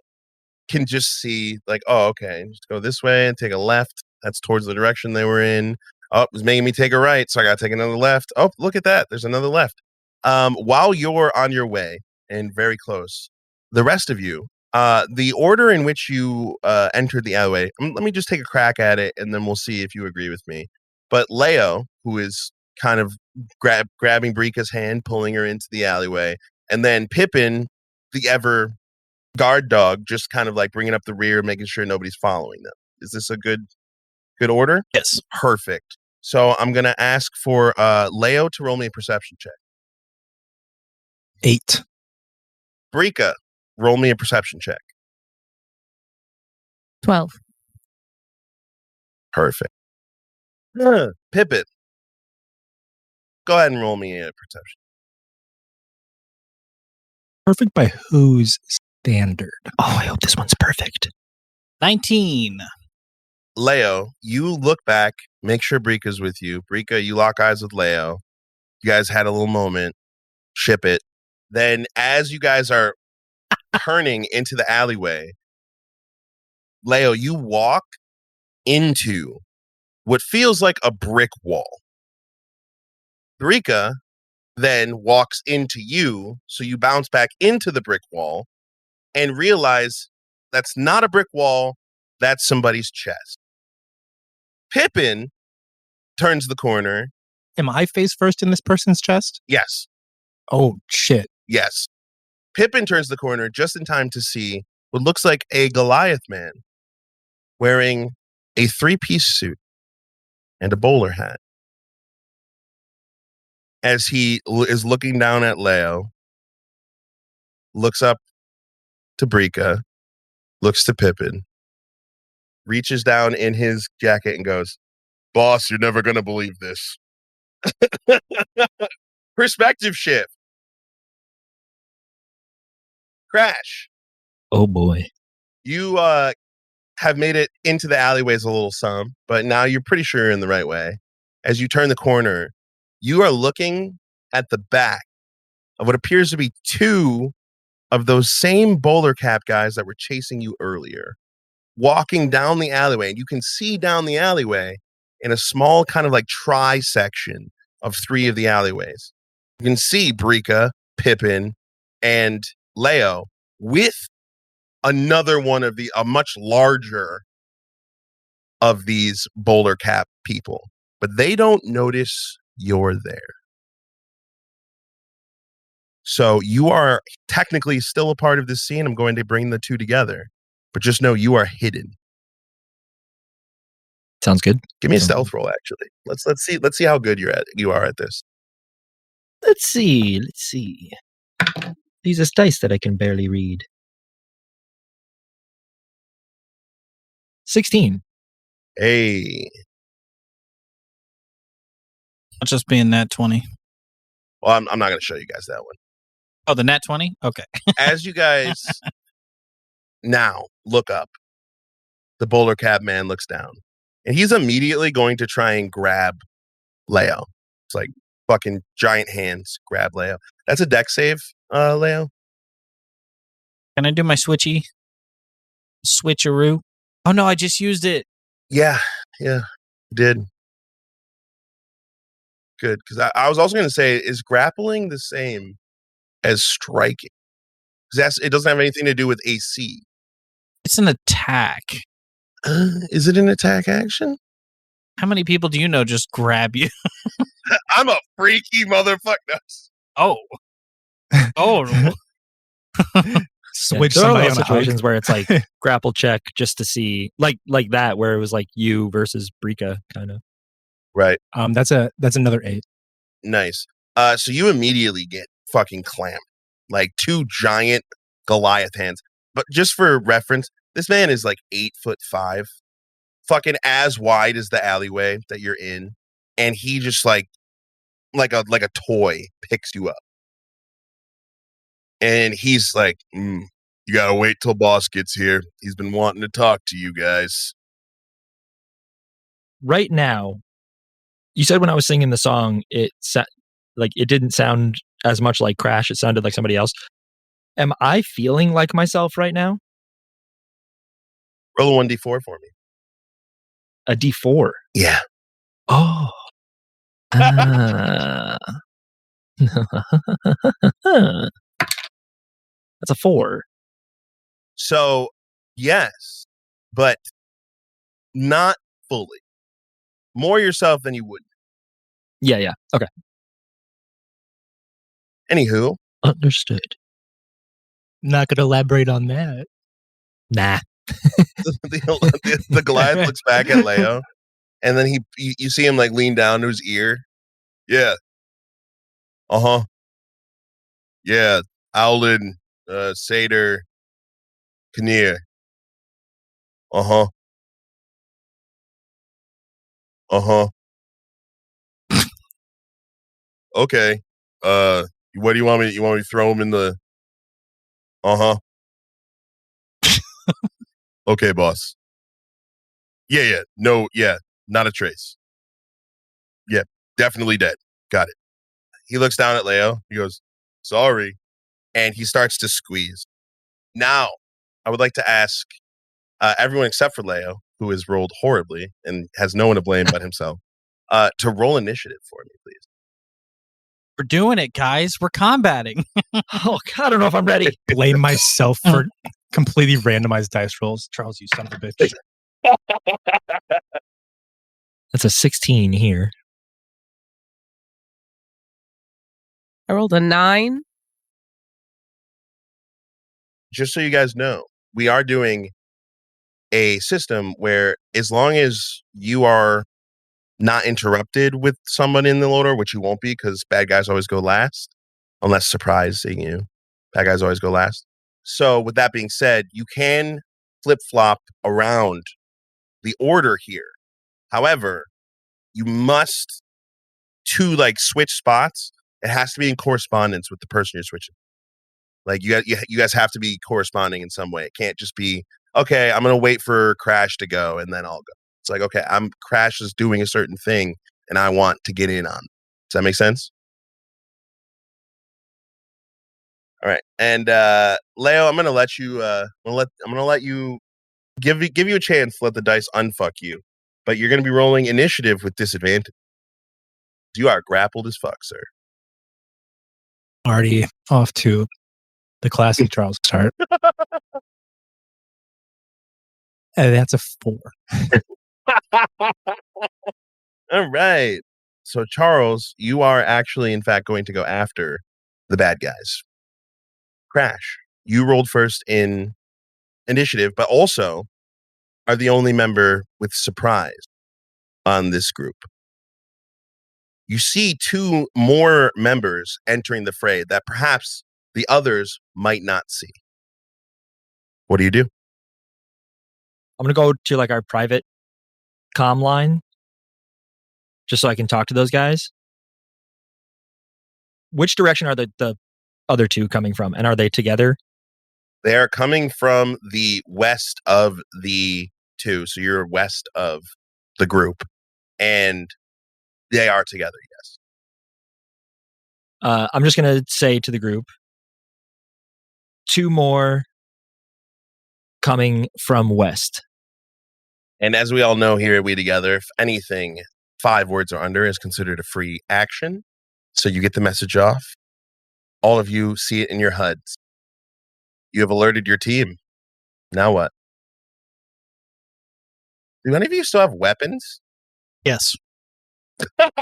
can just see, like, oh, okay, just go this way and take a left. That's towards the direction they were in. Oh, it was making me take a right, so I got to take another left. Oh, look at that. There's another left. While you're on your way and very close, the rest of you, the order in which you entered the alleyway, let me just take a crack at it, and then we'll see if you agree with me. But Leo, who is kind of grabbing Brika's hand, pulling her into the alleyway, and then Pippin, the ever guard dog, just kind of like bringing up the rear, making sure nobody's following them. Is this a good order? Yes. Perfect. So I'm going to ask for Leo to roll me a perception check. 8. Brika, roll me a perception check. 12. Perfect. Pippin, go ahead and roll me a perception. Perfect by whose standard? oh, I hope this one's perfect. 19. Leo, you look back, make sure Brika's with you. Brika, you lock eyes with Leo. You guys had a little moment. Ship it. Then as you guys are turning into the alleyway, Leo, you walk into what feels like a brick wall. Brika then walks into you, so you bounce back into the brick wall and realize that's not a brick wall, that's somebody's chest. Pippin turns the corner. Am I face first in this person's chest? Yes, Oh, shit. yes. Pippin turns the corner just in time to see what looks like a Goliath man wearing a 3-piece suit and a bowler hat. As he is looking down at Leo, looks up to Brika, looks to Pippin, reaches down in his jacket and goes, "Boss, you're never going to believe this." Perspective shift. Crash. Oh boy. You have made it into the alleyways a little some, but now you're pretty sure you're in the right way. As you turn the corner, you are looking at the back of what appears to be 2 of those same bowler cap guys that were chasing you earlier, walking down the alleyway. And you can see down the alleyway in a small kind of like tri-section of 3 of the alleyways. You can see Brika, Pippin, and Leo with another one of a much larger of these bowler cap people, but they don't notice you're there. So you are technically still a part of this scene. I'm going to bring the 2 together, but just know you are hidden. Sounds good. Give me a stealth roll, actually. Let's see how good you are at this. Let's see. These are dice that I can barely read. 16. Hey. Not just being nat 20. Well, I'm not going to show you guys that one. Oh, the nat 20? Okay. As you guys now look up, the bowler cap man looks down, and he's immediately going to try and grab Leo. It's like fucking giant hands grab Leo. That's a dex save, Leo. Can I do my switcheroo? Oh, no, I just used it. Yeah, did. Good, because I was also going to say, is grappling the same as striking? Because it doesn't have anything to do with AC. It's an attack. Is it an attack action? How many people do you know just grab you? I'm a freaky motherfucker. Oh. Oh. Switch there are somebody a lot on of a hug. situations where it's like grapple check just to see, like that, where it was like you versus Brika, kind of. Right. That's another 8. Nice. So you immediately get fucking clamped. Like 2 giant Goliath hands. But just for reference, this man is like 8'5", fucking as wide as the alleyway that you're in. And he just like a toy picks you up. And he's like, you gotta wait till boss gets here. He's been wanting to talk to you guys. Right now, you said when I was singing the song, it didn't sound as much like Crash. It sounded like somebody else. Am I feeling like myself right now? Roll a 1d4 for me. A D4. Yeah. Oh. Ah. That's a 4. So, yes, but not fully. More yourself than you would. Yeah. Okay. Anywho. Understood. Not going to elaborate on that. Nah. the Goliath looks back at Leo, and then you see him like lean down to his ear. Yeah. Uh-huh. Yeah. Owlin, Satyr, Kinnear. Uh-huh. Uh-huh. Okay. What do you want me? You want me to throw him in the? Uh-huh. Okay, boss. Yeah. No, yeah. Not a trace. Yeah, definitely dead. Got it. He looks down at Leo. He goes, sorry. And he starts to squeeze. Now, I would like to ask everyone except for Leo, who has rolled horribly and has no one to blame but himself, to roll initiative for me, please. We're doing it, guys. We're combating. Oh, God, I don't know if I'm ready. Blame myself for completely randomized dice rolls. Charles, you son of a bitch. That's a 16 here. I rolled a 9. Just so you guys know, we are doing a system where as long as you are not interrupted with someone in the order, which you won't be because bad guys always go last, unless surprising you. Bad guys always go last. So with that being said, you can flip-flop around the order here. However, you must, to like switch spots, it has to be in correspondence with the person you're switching. Like you guys have to be corresponding in some way. It can't just be, okay, I'm going to wait for Crash to go and then I'll go. It's like, okay, Crash is doing a certain thing and I want to get in on. Does that make sense? All right. And Leo, I'm going to let you I'm going to let you give you a chance to let the dice unfuck you. But you're going to be rolling initiative with disadvantage. You are grappled as fuck, sir. Already off to the classic Charles start. And that's a 4. All right. So, Charles, you are actually, in fact, going to go after the bad guys. Crash, you rolled first in initiative, but also are the only member with surprise on this group. You see 2 more members entering the fray that perhaps the others might not see. What do you do? I'm going to go to like our private comm line just so I can talk to those guys. Which direction are the other 2 coming from? And are they together? They are coming from the west of the 2. So you're west of the group. And they are together, yes. I'm just going to say to the group, 2 more coming from west. And as we all know here at WeTogether, if anything 5 words or under is considered a free action. So you get the message off. All of you see it in your HUDs. You have alerted your team. Now what? Do any of you still have weapons? Yes. Pippin,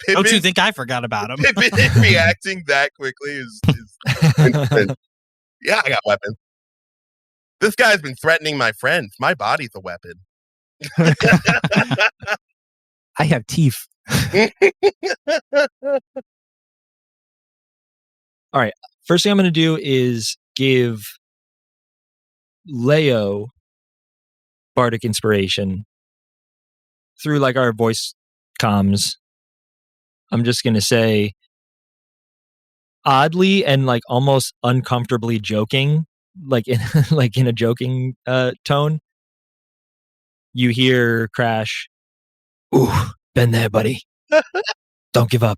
Don't you think I forgot about him? Pippin reacting that quickly is yeah, I got weapons. This guy's been threatening my friends. My body's a weapon. I have teeth. All right. First thing I'm going to do is give Leo bardic inspiration through like our voice comms. I'm just going to say, oddly and like almost uncomfortably joking, like in like in a joking tone, you hear Crash, "Ooh, been there, buddy. Don't give up.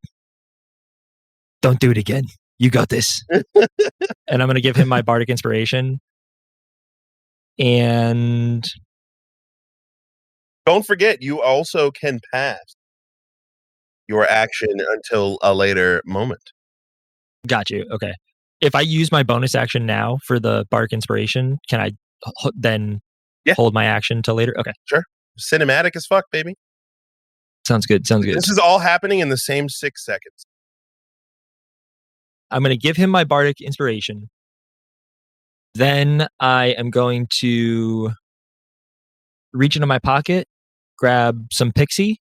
Don't do it again. You got this." And I'm going to give him my bardic inspiration. And Don't forget, you also can pass your action until a later moment. got you. Okay. If I use my bonus action now for the bardic inspiration, can I then Yeah. hold my action till later? Okay. Sure. Cinematic as fuck, baby. Sounds good. Sounds good. This is all happening in the same 6 seconds. I'm going to give him my bardic inspiration. Then I am going to reach into my pocket, grab some pixie,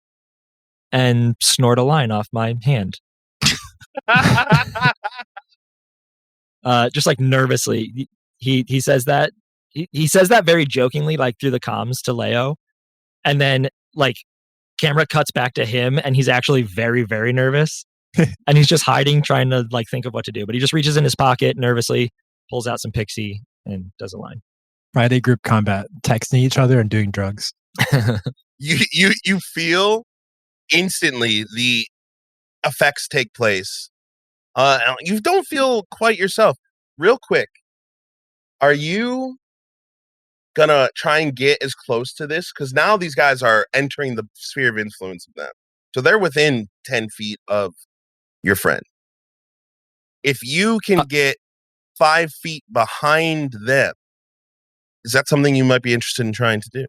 and snort a line off my hand. Just like nervously. He says that. He says that very jokingly, like through the comms to Leo. And then like camera cuts back to him and he's actually very, very nervous. And he's just hiding, trying to like think of what to do. But he just reaches in his pocket nervously, pulls out some pixie, and does a line. Friday group combat, texting each other and doing drugs. You feel instantly the effects take place. You don't feel quite yourself. Real quick, are you gonna try and get as close to this? Because now these guys are entering the sphere of influence of them. So they're within 10 feet of your friend. If you can get 5 feet behind them, is that something you might be interested in trying to do?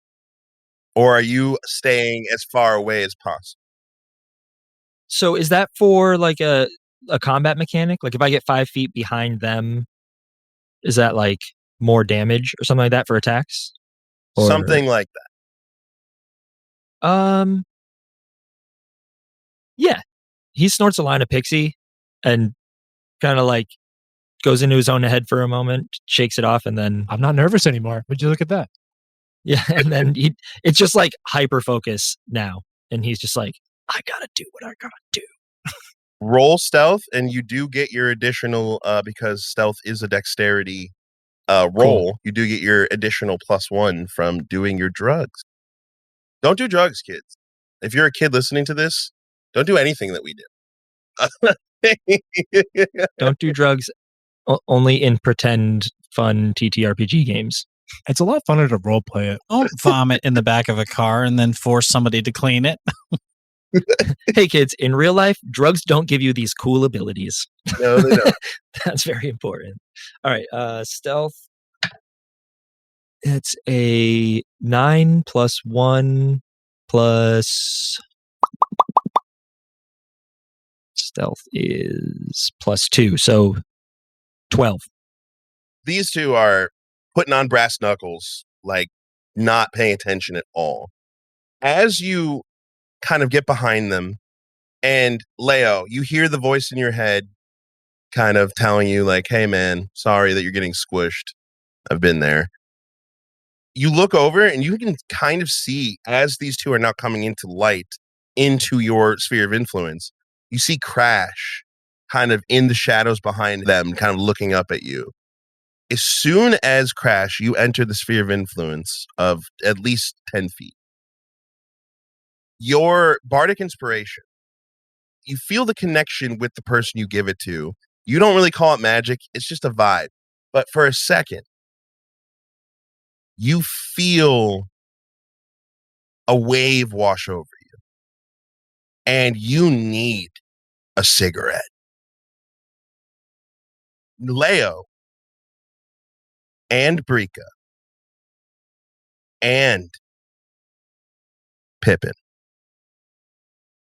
Or are you staying as far away as possible? So is that for like a combat mechanic? Like if I get 5 feet behind them, is that like more damage or something like that for attacks? Or, Something like that. Yeah. He snorts a line of pixie and kind of like goes into his own head for a moment, shakes it off, and then I'm not nervous anymore. Would you look at that? yeah, and then it's just like hyper focus now. And he's just like, I gotta do what I gotta do. Roll stealth, and you do get your additional, because stealth is a dexterity roll, Cool. you do get your additional +1 from doing your drugs. Don't do drugs, kids. If you're a kid listening to this, don't do anything that we do. Don't do drugs only in pretend fun TTRPG games. It's a lot funner to role play it. Don't vomit in the back of a car and then force somebody to clean it. Hey kids, in real life, drugs don't give you these cool abilities. No, they don't. That's very important. All right, stealth. It's a 9 + 1 plus stealth is +2, so 12. These two are putting on brass knuckles, like not paying attention at all. As you kind of get behind them, and Leo, you hear the voice in your head kind of telling you like, hey man, sorry that you're getting squished. I've been there. You look over and you can kind of see, as these two are now coming into light, into your sphere of influence, you see Crash kind of in the shadows behind them, kind of looking up at you. As soon as Crash, you enter the sphere of influence of at least 10 feet. Your bardic inspiration, you feel the connection with the person you give it to. You don't really call it magic. It's just a vibe. But for a second, you feel a wave wash over you. And you need a cigarette. Leo and Brika and Pippin,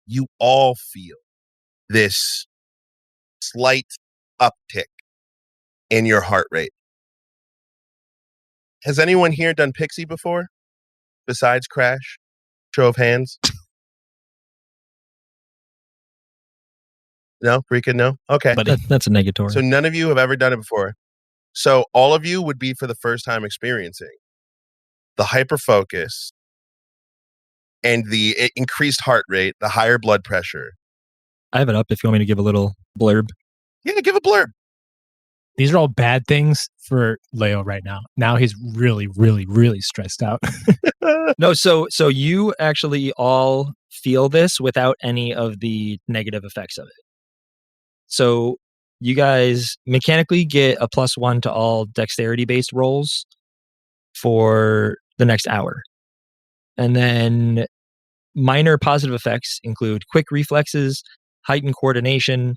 you all feel this slight uptick in your heart rate. Has anyone here done Pixie before? Besides Crash? Show of hands. No? Brika, no? Okay. But That's a negatory. So none of you have ever done it before. So all of you would be for the first time experiencing the hyper focus and the increased heart rate, the higher blood pressure. I have it up if you want me to give a little blurb. Yeah, give a blurb. These are all bad things for Leo right now. Now he's really, really, really stressed out. No, so you actually all feel this without any of the negative effects of it. So you guys mechanically get a +1 to all dexterity-based rolls for the next hour. And then minor positive effects include quick reflexes, heightened coordination,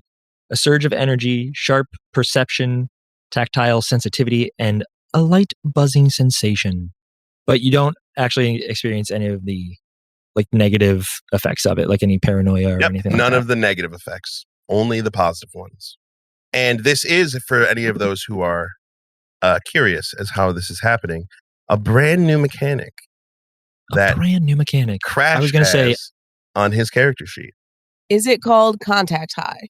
a surge of energy, sharp perception, tactile sensitivity, and a light buzzing sensation. But you don't actually experience any of the like negative effects of it, like any paranoia or anything like that. None of the negative effects, only the positive ones. And this is, for any of those who are curious as how this is happening, a brand new mechanic. Crash I was going to say on his character sheet. Is it called contact high?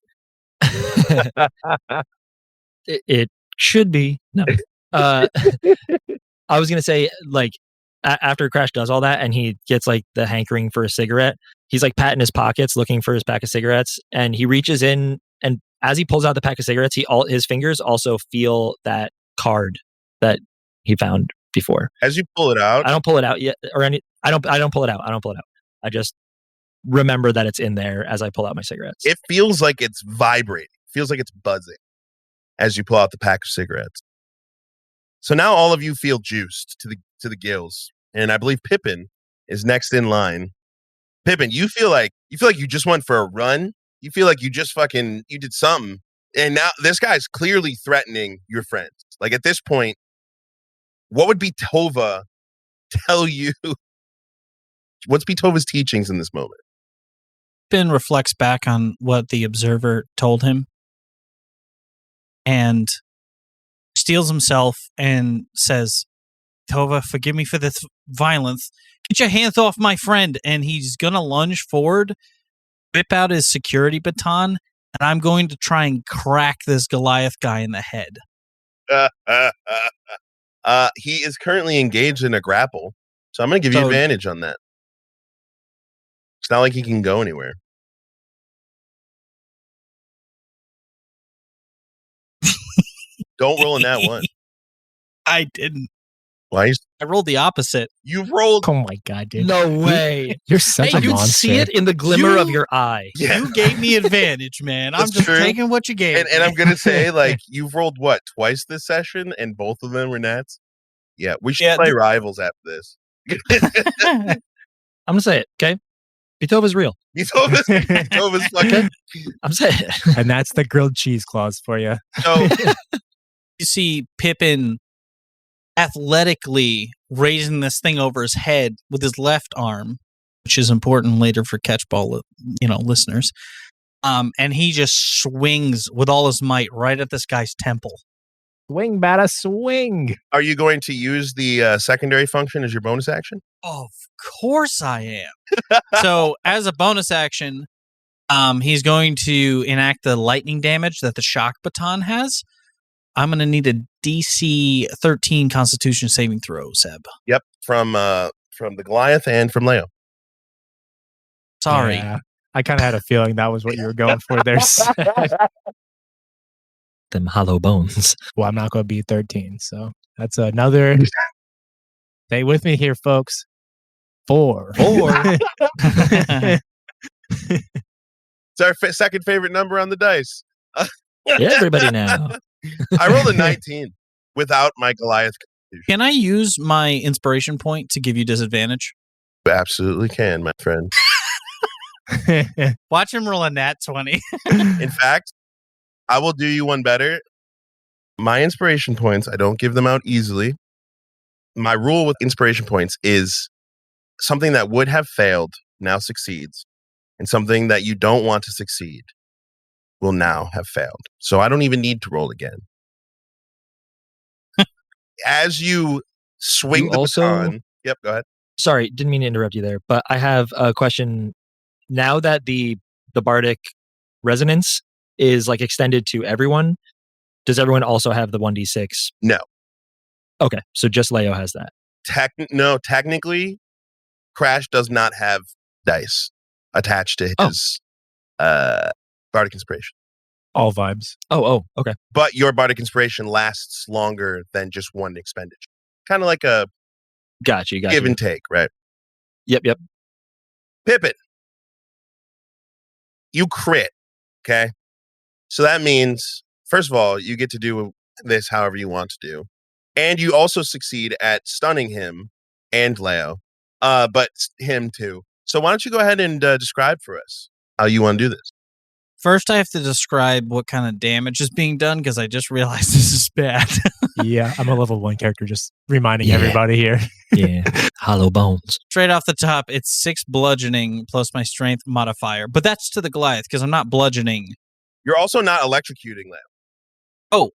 it should be. No. I was going to say, like, after Crash does all that and he gets like the hankering for a cigarette, he's like patting his pockets looking for his pack of cigarettes, and he reaches in, and as he pulls out the pack of cigarettes, his fingers also feel that card that he found before. As you pull it out, I don't pull it out yet, or any. I don't pull it out. I just remember that it's in there as I pull out my cigarettes. It feels like it's vibrating. Feels like it's buzzing as you pull out the pack of cigarettes. So now all of you feel juiced to the gills, and I believe Pippin is next in line. Pippin, you feel like you just went for a run. You feel like you just you did something, and now this guy's clearly threatening your friends. Like at this point, what would Tova tell you? What's Tova's teachings in this moment? Pippin reflects back on what the observer told him and steels himself and says, Tova, forgive me for this violence. Get your hands off my friend. And he's going to lunge forward, whip out his security baton, and I'm going to try and crack this Goliath guy in the head. He is currently engaged in a grapple, so I'm going to give you advantage on that. It's not like he can go anywhere. Don't roll in that one. I didn't. Why? I rolled the opposite. You rolled. Oh my god, dude! No way! You're such a you monster. see it in the glimmer of your eye. Yeah. You gave me advantage, man. I'm just taking what you gave. And I'm gonna say, like, you've rolled what twice this session, and both of them were nats. Yeah, we should play rivals after this. I'm gonna say it. Okay, Bitova's real. Bitova's fucking. I'm saying it. And that's the grilled cheese clause for you. So you see Pippin athletically raising this thing over his head with his left arm, which is important later for catchball, listeners. And he just swings with all his might right at this guy's temple. Swing, bada, swing. Are you going to use the secondary function as your bonus action? Of course I am. So as a bonus action, he's going to enact the lightning damage that the shock baton has. I'm going to need a DC 13 Constitution saving throw, Seb. Yep, from the Goliath and from Leo. Sorry. Yeah, I kind of had a feeling that was what you were going for there. Them hollow bones. Well, I'm not going to be 13, so that's another. Stay with me here, folks. 4. It's our second favorite number on the dice. Yeah, everybody now. I rolled a 19 without my Goliath Constitution. Can I use my inspiration point to give you disadvantage? You absolutely can, my friend. Watch him roll a nat 20. In fact, I will do you one better. My inspiration points, I don't give them out easily. My rule with inspiration points is something that would have failed now succeeds, and something that you don't want to succeed will now have failed. So I don't even need to roll again. As you swing the baton. Yep, go ahead. Sorry, didn't mean to interrupt you there, but I have a question. Now that the bardic resonance is like extended to everyone, does everyone also have the 1d6? No. Okay, so just Leo has that. No, technically, Crash does not have dice attached to his bardic inspiration. All vibes. Oh, okay. But your bardic inspiration lasts longer than just one expenditure. Kind of like a Got you. give and take, right? Yep. Pippin, you crit, okay? So that means, first of all, you get to do this however you want to do. And you also succeed at stunning him and Leo, but him too. So why don't you go ahead and describe for us how you want to do this? First, I have to describe what kind of damage is being done because I just realized this is bad. Yeah, I'm a level 1 character, just reminding Yeah. everybody here. Yeah. Hollow bones. Straight off the top, it's 6 bludgeoning plus my strength modifier. But that's to the Goliath because I'm not bludgeoning. You're also not electrocuting Leo. Oh,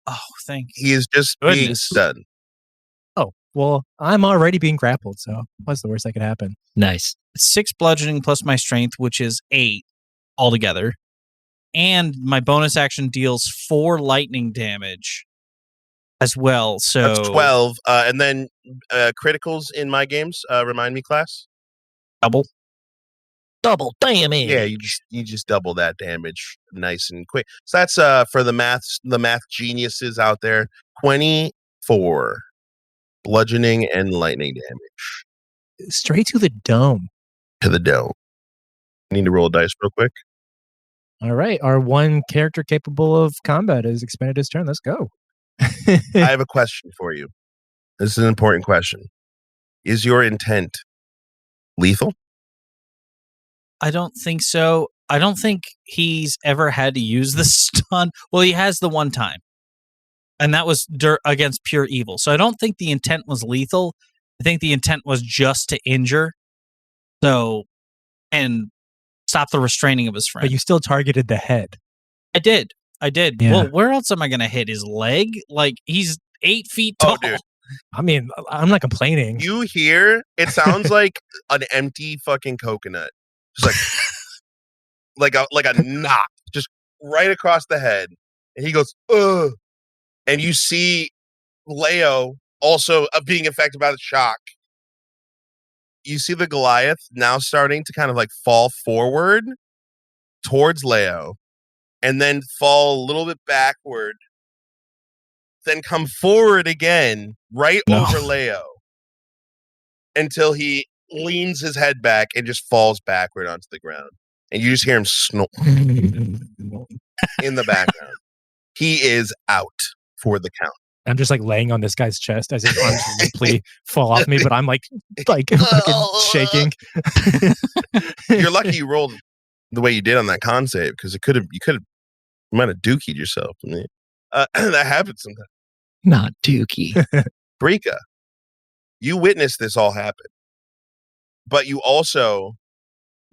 thank you. He is just being Goodness. stunned. Oh, well, I'm already being grappled, so what's the worst that could happen? Nice. 6 bludgeoning plus my strength, which is 8 altogether. And my bonus action deals 4 lightning damage as well. So That's 12. And then criticals in my games, remind me, class? double. Double damage. Yeah, you just double that damage nice and quick. So that's for the math geniuses out there, 24 bludgeoning and lightning damage Straight to the dome. to the dome. I need to roll a dice real quick. All right, our one character capable of combat has expended his turn. Let's go. I have a question for you. This is an important question. Is your intent lethal? I don't think so. I don't think he's ever had to use the stun. Well, he has the one time. And that was against pure evil. So I don't think the intent was lethal. I think the intent was just to injure. So, and stop the restraining of his friend. But you still targeted the head. I did. Yeah. Well, where else am I going to hit? His leg? Like, he's 8 feet tall. Oh, dude. I mean, I'm not complaining. You hear, it sounds like an empty fucking coconut. Just like like a knock, just right across the head. And he goes, ugh. And you see Leo also being affected by the shock. You see the Goliath now starting to kind of like fall forward towards Leo and then fall a little bit backward, then come forward again right over Leo until he leans his head back and just falls backward onto the ground. And you just hear him snort in the background. He is out for the count. I'm just like laying on this guy's chest as his arms limply fall off me, but I'm like fucking shaking. You're lucky you rolled the way you did on that con save because you might have dookied yourself. I mean, that happens sometimes. Not Dookie. Brika, you witnessed this all happen, but you also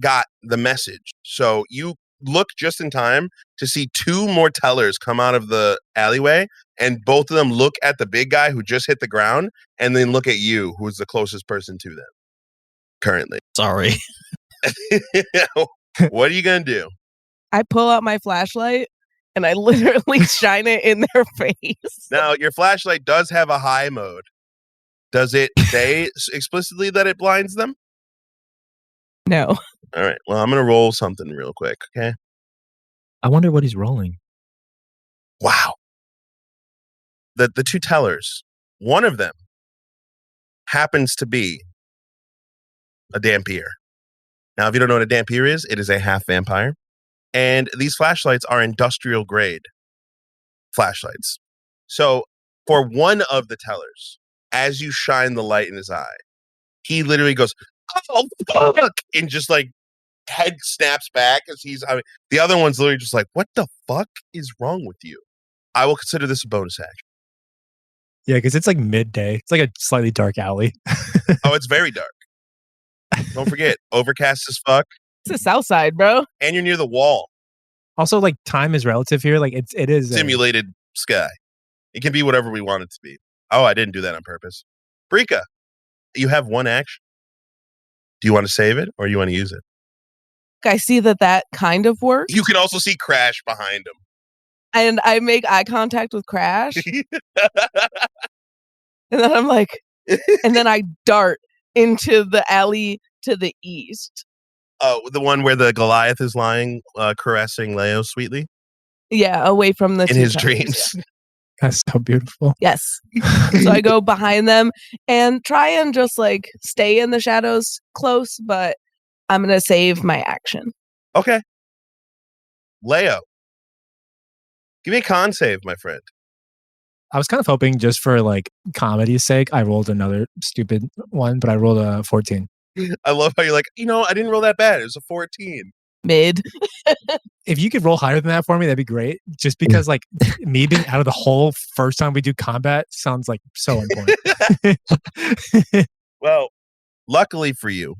got the message. So you look just in time to see 2 more tellers come out of the alleyway, and both of them look at the big guy who just hit the ground and then look at you, who is the closest person to them currently. Sorry. What are you going to do? I pull out my flashlight and I literally shine it in their face. Now, your flashlight does have a high mode. Does it say explicitly that it blinds them? No. All right. Well, I'm going to roll something real quick, okay? I wonder what he's rolling. Wow. The 2 tellers, one of them happens to be a Dampier. Now, if you don't know what a Dampier is, it is a half vampire. And these flashlights are industrial grade flashlights. So for one of the tellers, as you shine the light in his eye, he literally goes, oh, fuck! And just like head snaps back as the other one's literally just like, what the fuck is wrong with you? I will consider this a bonus action. Yeah, because it's like midday. It's like a slightly dark alley. Oh, it's very dark. Don't forget, overcast as fuck. It's the south side, bro. And you're near the wall. Also, like time is relative here. Like it is Simulated sky. It can be whatever we want it to be. Oh, I didn't do that on purpose. Brika, you have one action. Do you want to save it or you want to use it? I see that kind of works. You can also see Crash behind him. And I make eye contact with Crash. And then I'm like, and then I dart into the alley to the east. Oh, the one where the Goliath is lying, caressing Leo sweetly? Yeah, away from the in two his towers, dreams. yeah. That's so beautiful. Yes. So I go behind them and try and just like stay in the shadows close, but I'm going to save my action. Okay. Leo, give me a con save, my friend. I was kind of hoping just for like comedy's sake, I rolled another stupid one, but I rolled a 14. I love how you're like, I didn't roll that bad. It was a 14. Mid. If you could roll higher than that for me, that'd be great. Just because like me being out of the hole first time we do combat sounds like so important. Well, luckily for you,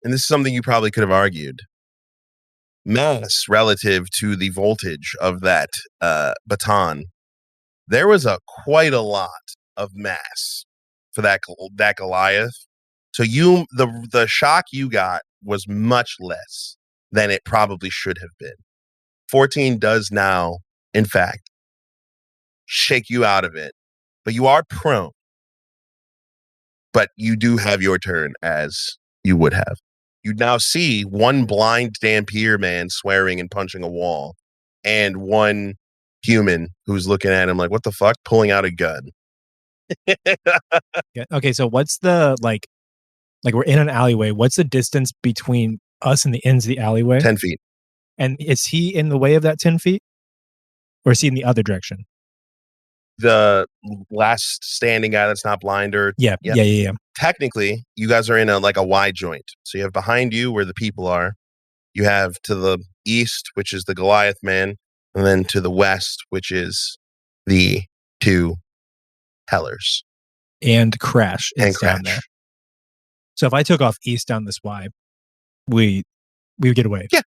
and this is something you probably could have argued, mass relative to the voltage of that baton, there was quite a lot of mass for that Goliath. So the shock you got was much less than it probably should have been. 14 does now, in fact, shake you out of it, but you are prone. But you do have your turn as you would have. You now see one blind Dampier man swearing and punching a wall, and one human who's looking at him like, what the fuck, pulling out a gun. Yeah, okay, so what's the like we're in an alleyway. What's the distance between us and the ends of the alleyway? 10 feet. And is he in the way of that 10 feet? Or is he in the other direction? The last standing guy that's not blind or... Yeah. Technically, you guys are in a wide joint. So you have behind you where the people are. You have to the east, which is the Goliath man. And then to the west, which is the two tellers. And Crash is And down Crash. there. So if I took off east down this Y, we would get away. Yeah.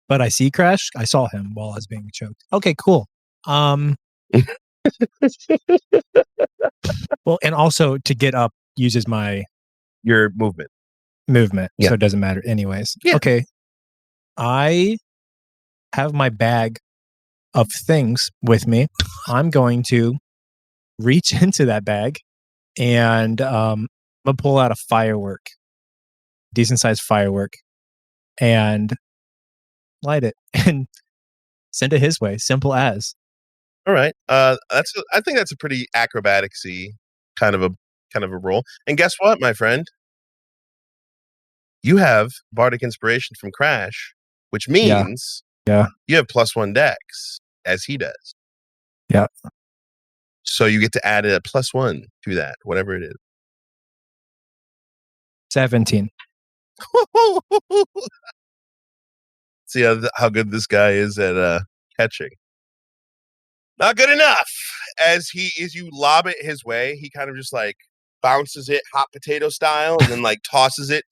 But I see Crash. I saw him while I was being choked. Okay, cool. Well, and also to get up uses your movement. So it doesn't matter anyways. Yeah. Okay. I have my bag of things with me. I'm going to reach into that bag and I'm gonna pull out a decent sized firework, and light it and send it his way. Simple as. All right. I think that's a pretty acrobatic-y kind of a roll. And guess what, my friend? You have Bardic Inspiration from Crash, which means you have +1 dex, as he does. Yeah. So you get to add a +1 to that, whatever it is. 17. See how good this guy is at catching. Not good enough. As you lob it his way, he kind of just bounces it hot potato style and then tosses it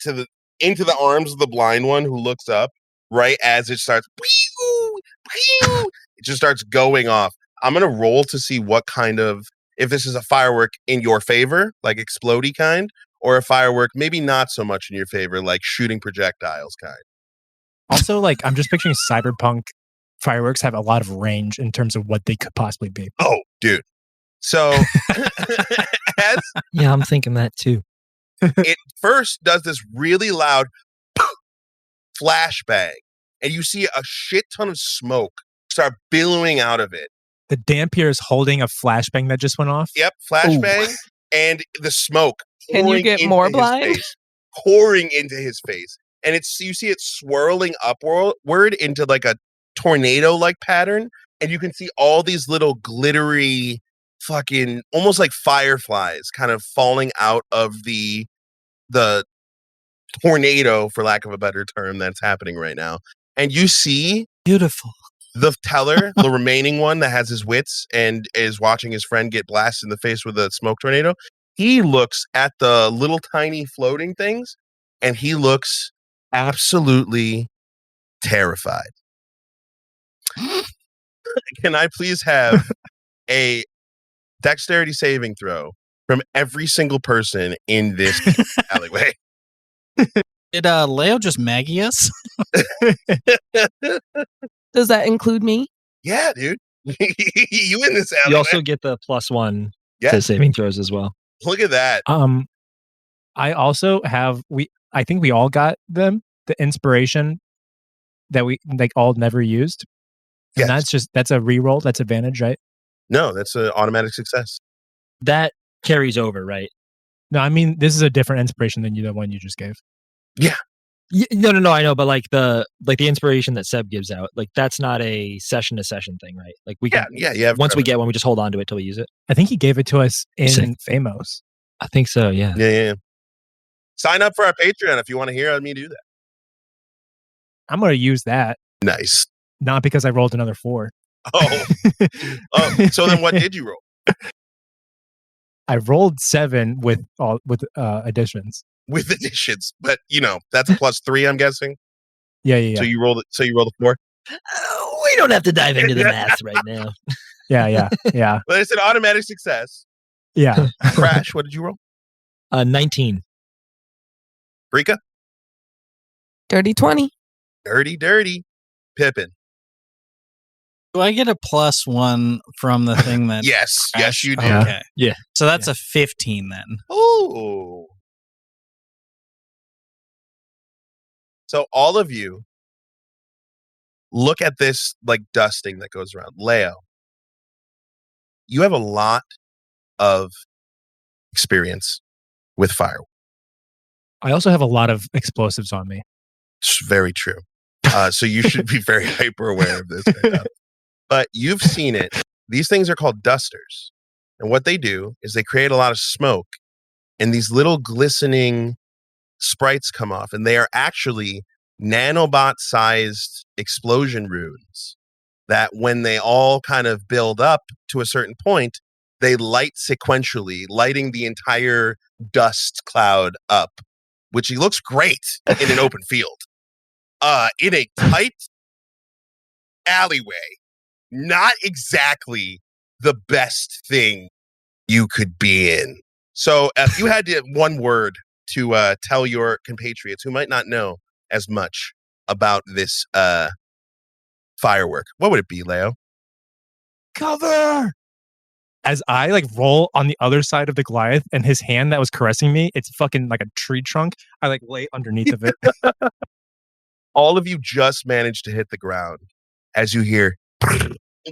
into the arms of the blind one who looks up right as it starts. It just starts going off. I'm gonna roll to see what kind of, if this is a firework in your favor, like explodey kind, or a firework maybe not so much in your favor, like shooting projectiles kind. Also, I'm just picturing cyberpunk fireworks have a lot of range in terms of what they could possibly be. Oh, dude. So, yeah, I'm thinking that too. It first does this really loud flashbang, and you see a shit ton of smoke start billowing out of it. The Dampier is holding a flashbang that just went off? Yep, flashbang, and the smoke. Can you get more blind? Pouring into his face. And you see it swirling upward into a tornado-like pattern, and you can see all these little glittery fucking almost like fireflies kind of falling out of the tornado, for lack of a better term, that's happening right now. And you see Beautiful. the teller, the remaining one that has his wits and is watching his friend get blasted in the face with a smoke tornado. He looks at the little tiny floating things, and he looks absolutely terrified. Can I please have a dexterity saving throw from every single person in this alleyway? Did Leo just Maggie us? Does that include me? Yeah, dude. You in this alleyway. You also get the +1 to saving throws as well. Look at that. I also have I think we all got them, the inspiration that we like all never used. And that's a reroll. That's advantage, right? No, that's an automatic success. That carries over, right? No, I mean this is a different inspiration than the one you just gave. Yeah. No, I know, but like the inspiration that Seb gives out, like that's not a session to session thing, right? Like we can, yeah. Once we get one, we just hold on to it till we use it. I think he gave it to us in Sick. Famos. I think so. Yeah. Yeah. Sign up for our Patreon if you want to hear me do that. I'm going to use that. Nice. Not because I rolled another 4. Oh. So then what did you roll? I rolled 7 with additions. With additions, but that's a +3, I'm guessing. Yeah. So you rolled it. So you rolled a 4. We don't have to dive into the math right now. Yeah. But it's an automatic success. Yeah. Crash, what did you roll? 19. Rika? Dirty 20. Dirty. Pippin. Do I get a +1 from the thing that? Yes, you do. Okay. Yeah. So that's a 15 then. Oh. So all of you look at this like dusting that goes around. Leo, you have a lot of experience with fire. I also have a lot of explosives on me. It's very true. So you should be very hyper aware of this right now. But you've seen it. These things are called dusters. And what they do is they create a lot of smoke and these little glistening sprites come off. And they are actually nanobot-sized explosion runes that when they all kind of build up to a certain point, they light sequentially, lighting the entire dust cloud up, which looks great in an open field. In a tight alleyway, not exactly the best thing you could be in. So if you had one word to tell your compatriots who might not know as much about this firework, what would it be, Leo? Cover! As I like roll on the other side of the Goliath and his hand that was caressing me, it's fucking like a tree trunk. I like lay underneath of it. All of you just managed to hit the ground as you hear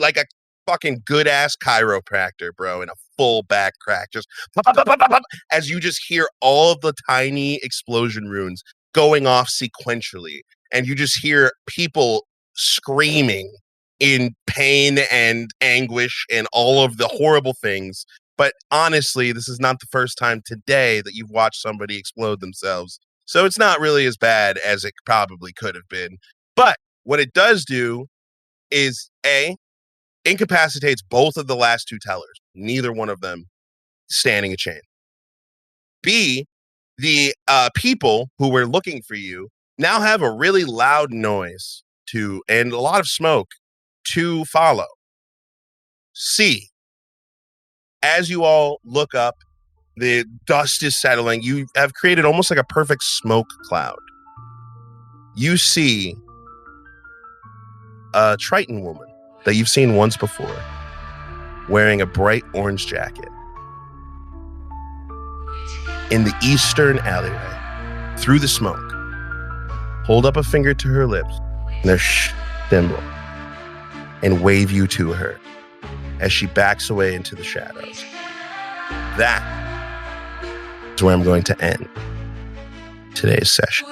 like a fucking good ass chiropractor, bro, in a full back crack. Just pop, pop, pop, pop, pop, as you just hear all of the tiny explosion runes going off sequentially. And you just hear people screaming in pain and anguish and all of the horrible things. But honestly, this is not the first time today that you've watched somebody explode themselves. So it's not really as bad as it probably could have been. But what it does do is A, incapacitates both of the last two tellers. Neither one of them standing a chance. B, the people who were looking for you now have a really loud noise and a lot of smoke to follow. C, as you all look up, the dust is settling. You have created almost like a perfect smoke cloud. You see a Triton woman that you've seen once before, wearing a bright orange jacket. In the eastern alleyway, through the smoke, hold up a finger to her lips, and their symbol, and wave you to her as she backs away into the shadows. That is where I'm going to end today's session.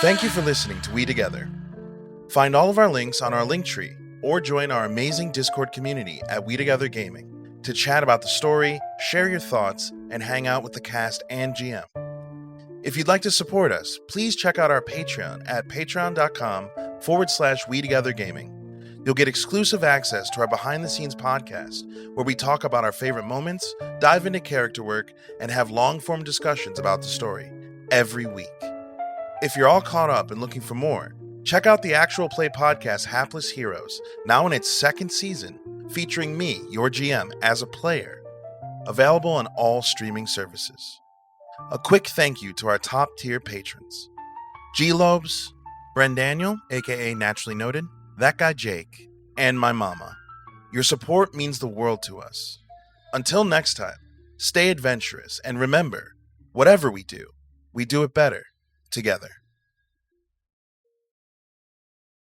Thank you for listening to We Together. Find all of our links on our Linktree or join our amazing Discord community at We Together Gaming to chat about the story, share your thoughts, and hang out with the cast and GM. If you'd like to support us, please check out our Patreon at patreon.com/We Together Gaming. You'll get exclusive access to our behind-the-scenes podcast, where we talk about our favorite moments, dive into character work, and have long-form discussions about the story every week. If you're all caught up and looking for more, check out the actual play podcast Hapless Heroes, now in its second season, featuring me, your GM, as a player. Available on all streaming services. A quick thank you to our top-tier patrons: GxLobes, BrenDaniel, aka Naturally Noted, That Guy Jake, and my mama. Your support means the world to us. Until next time, stay adventurous and remember, whatever we do it better together.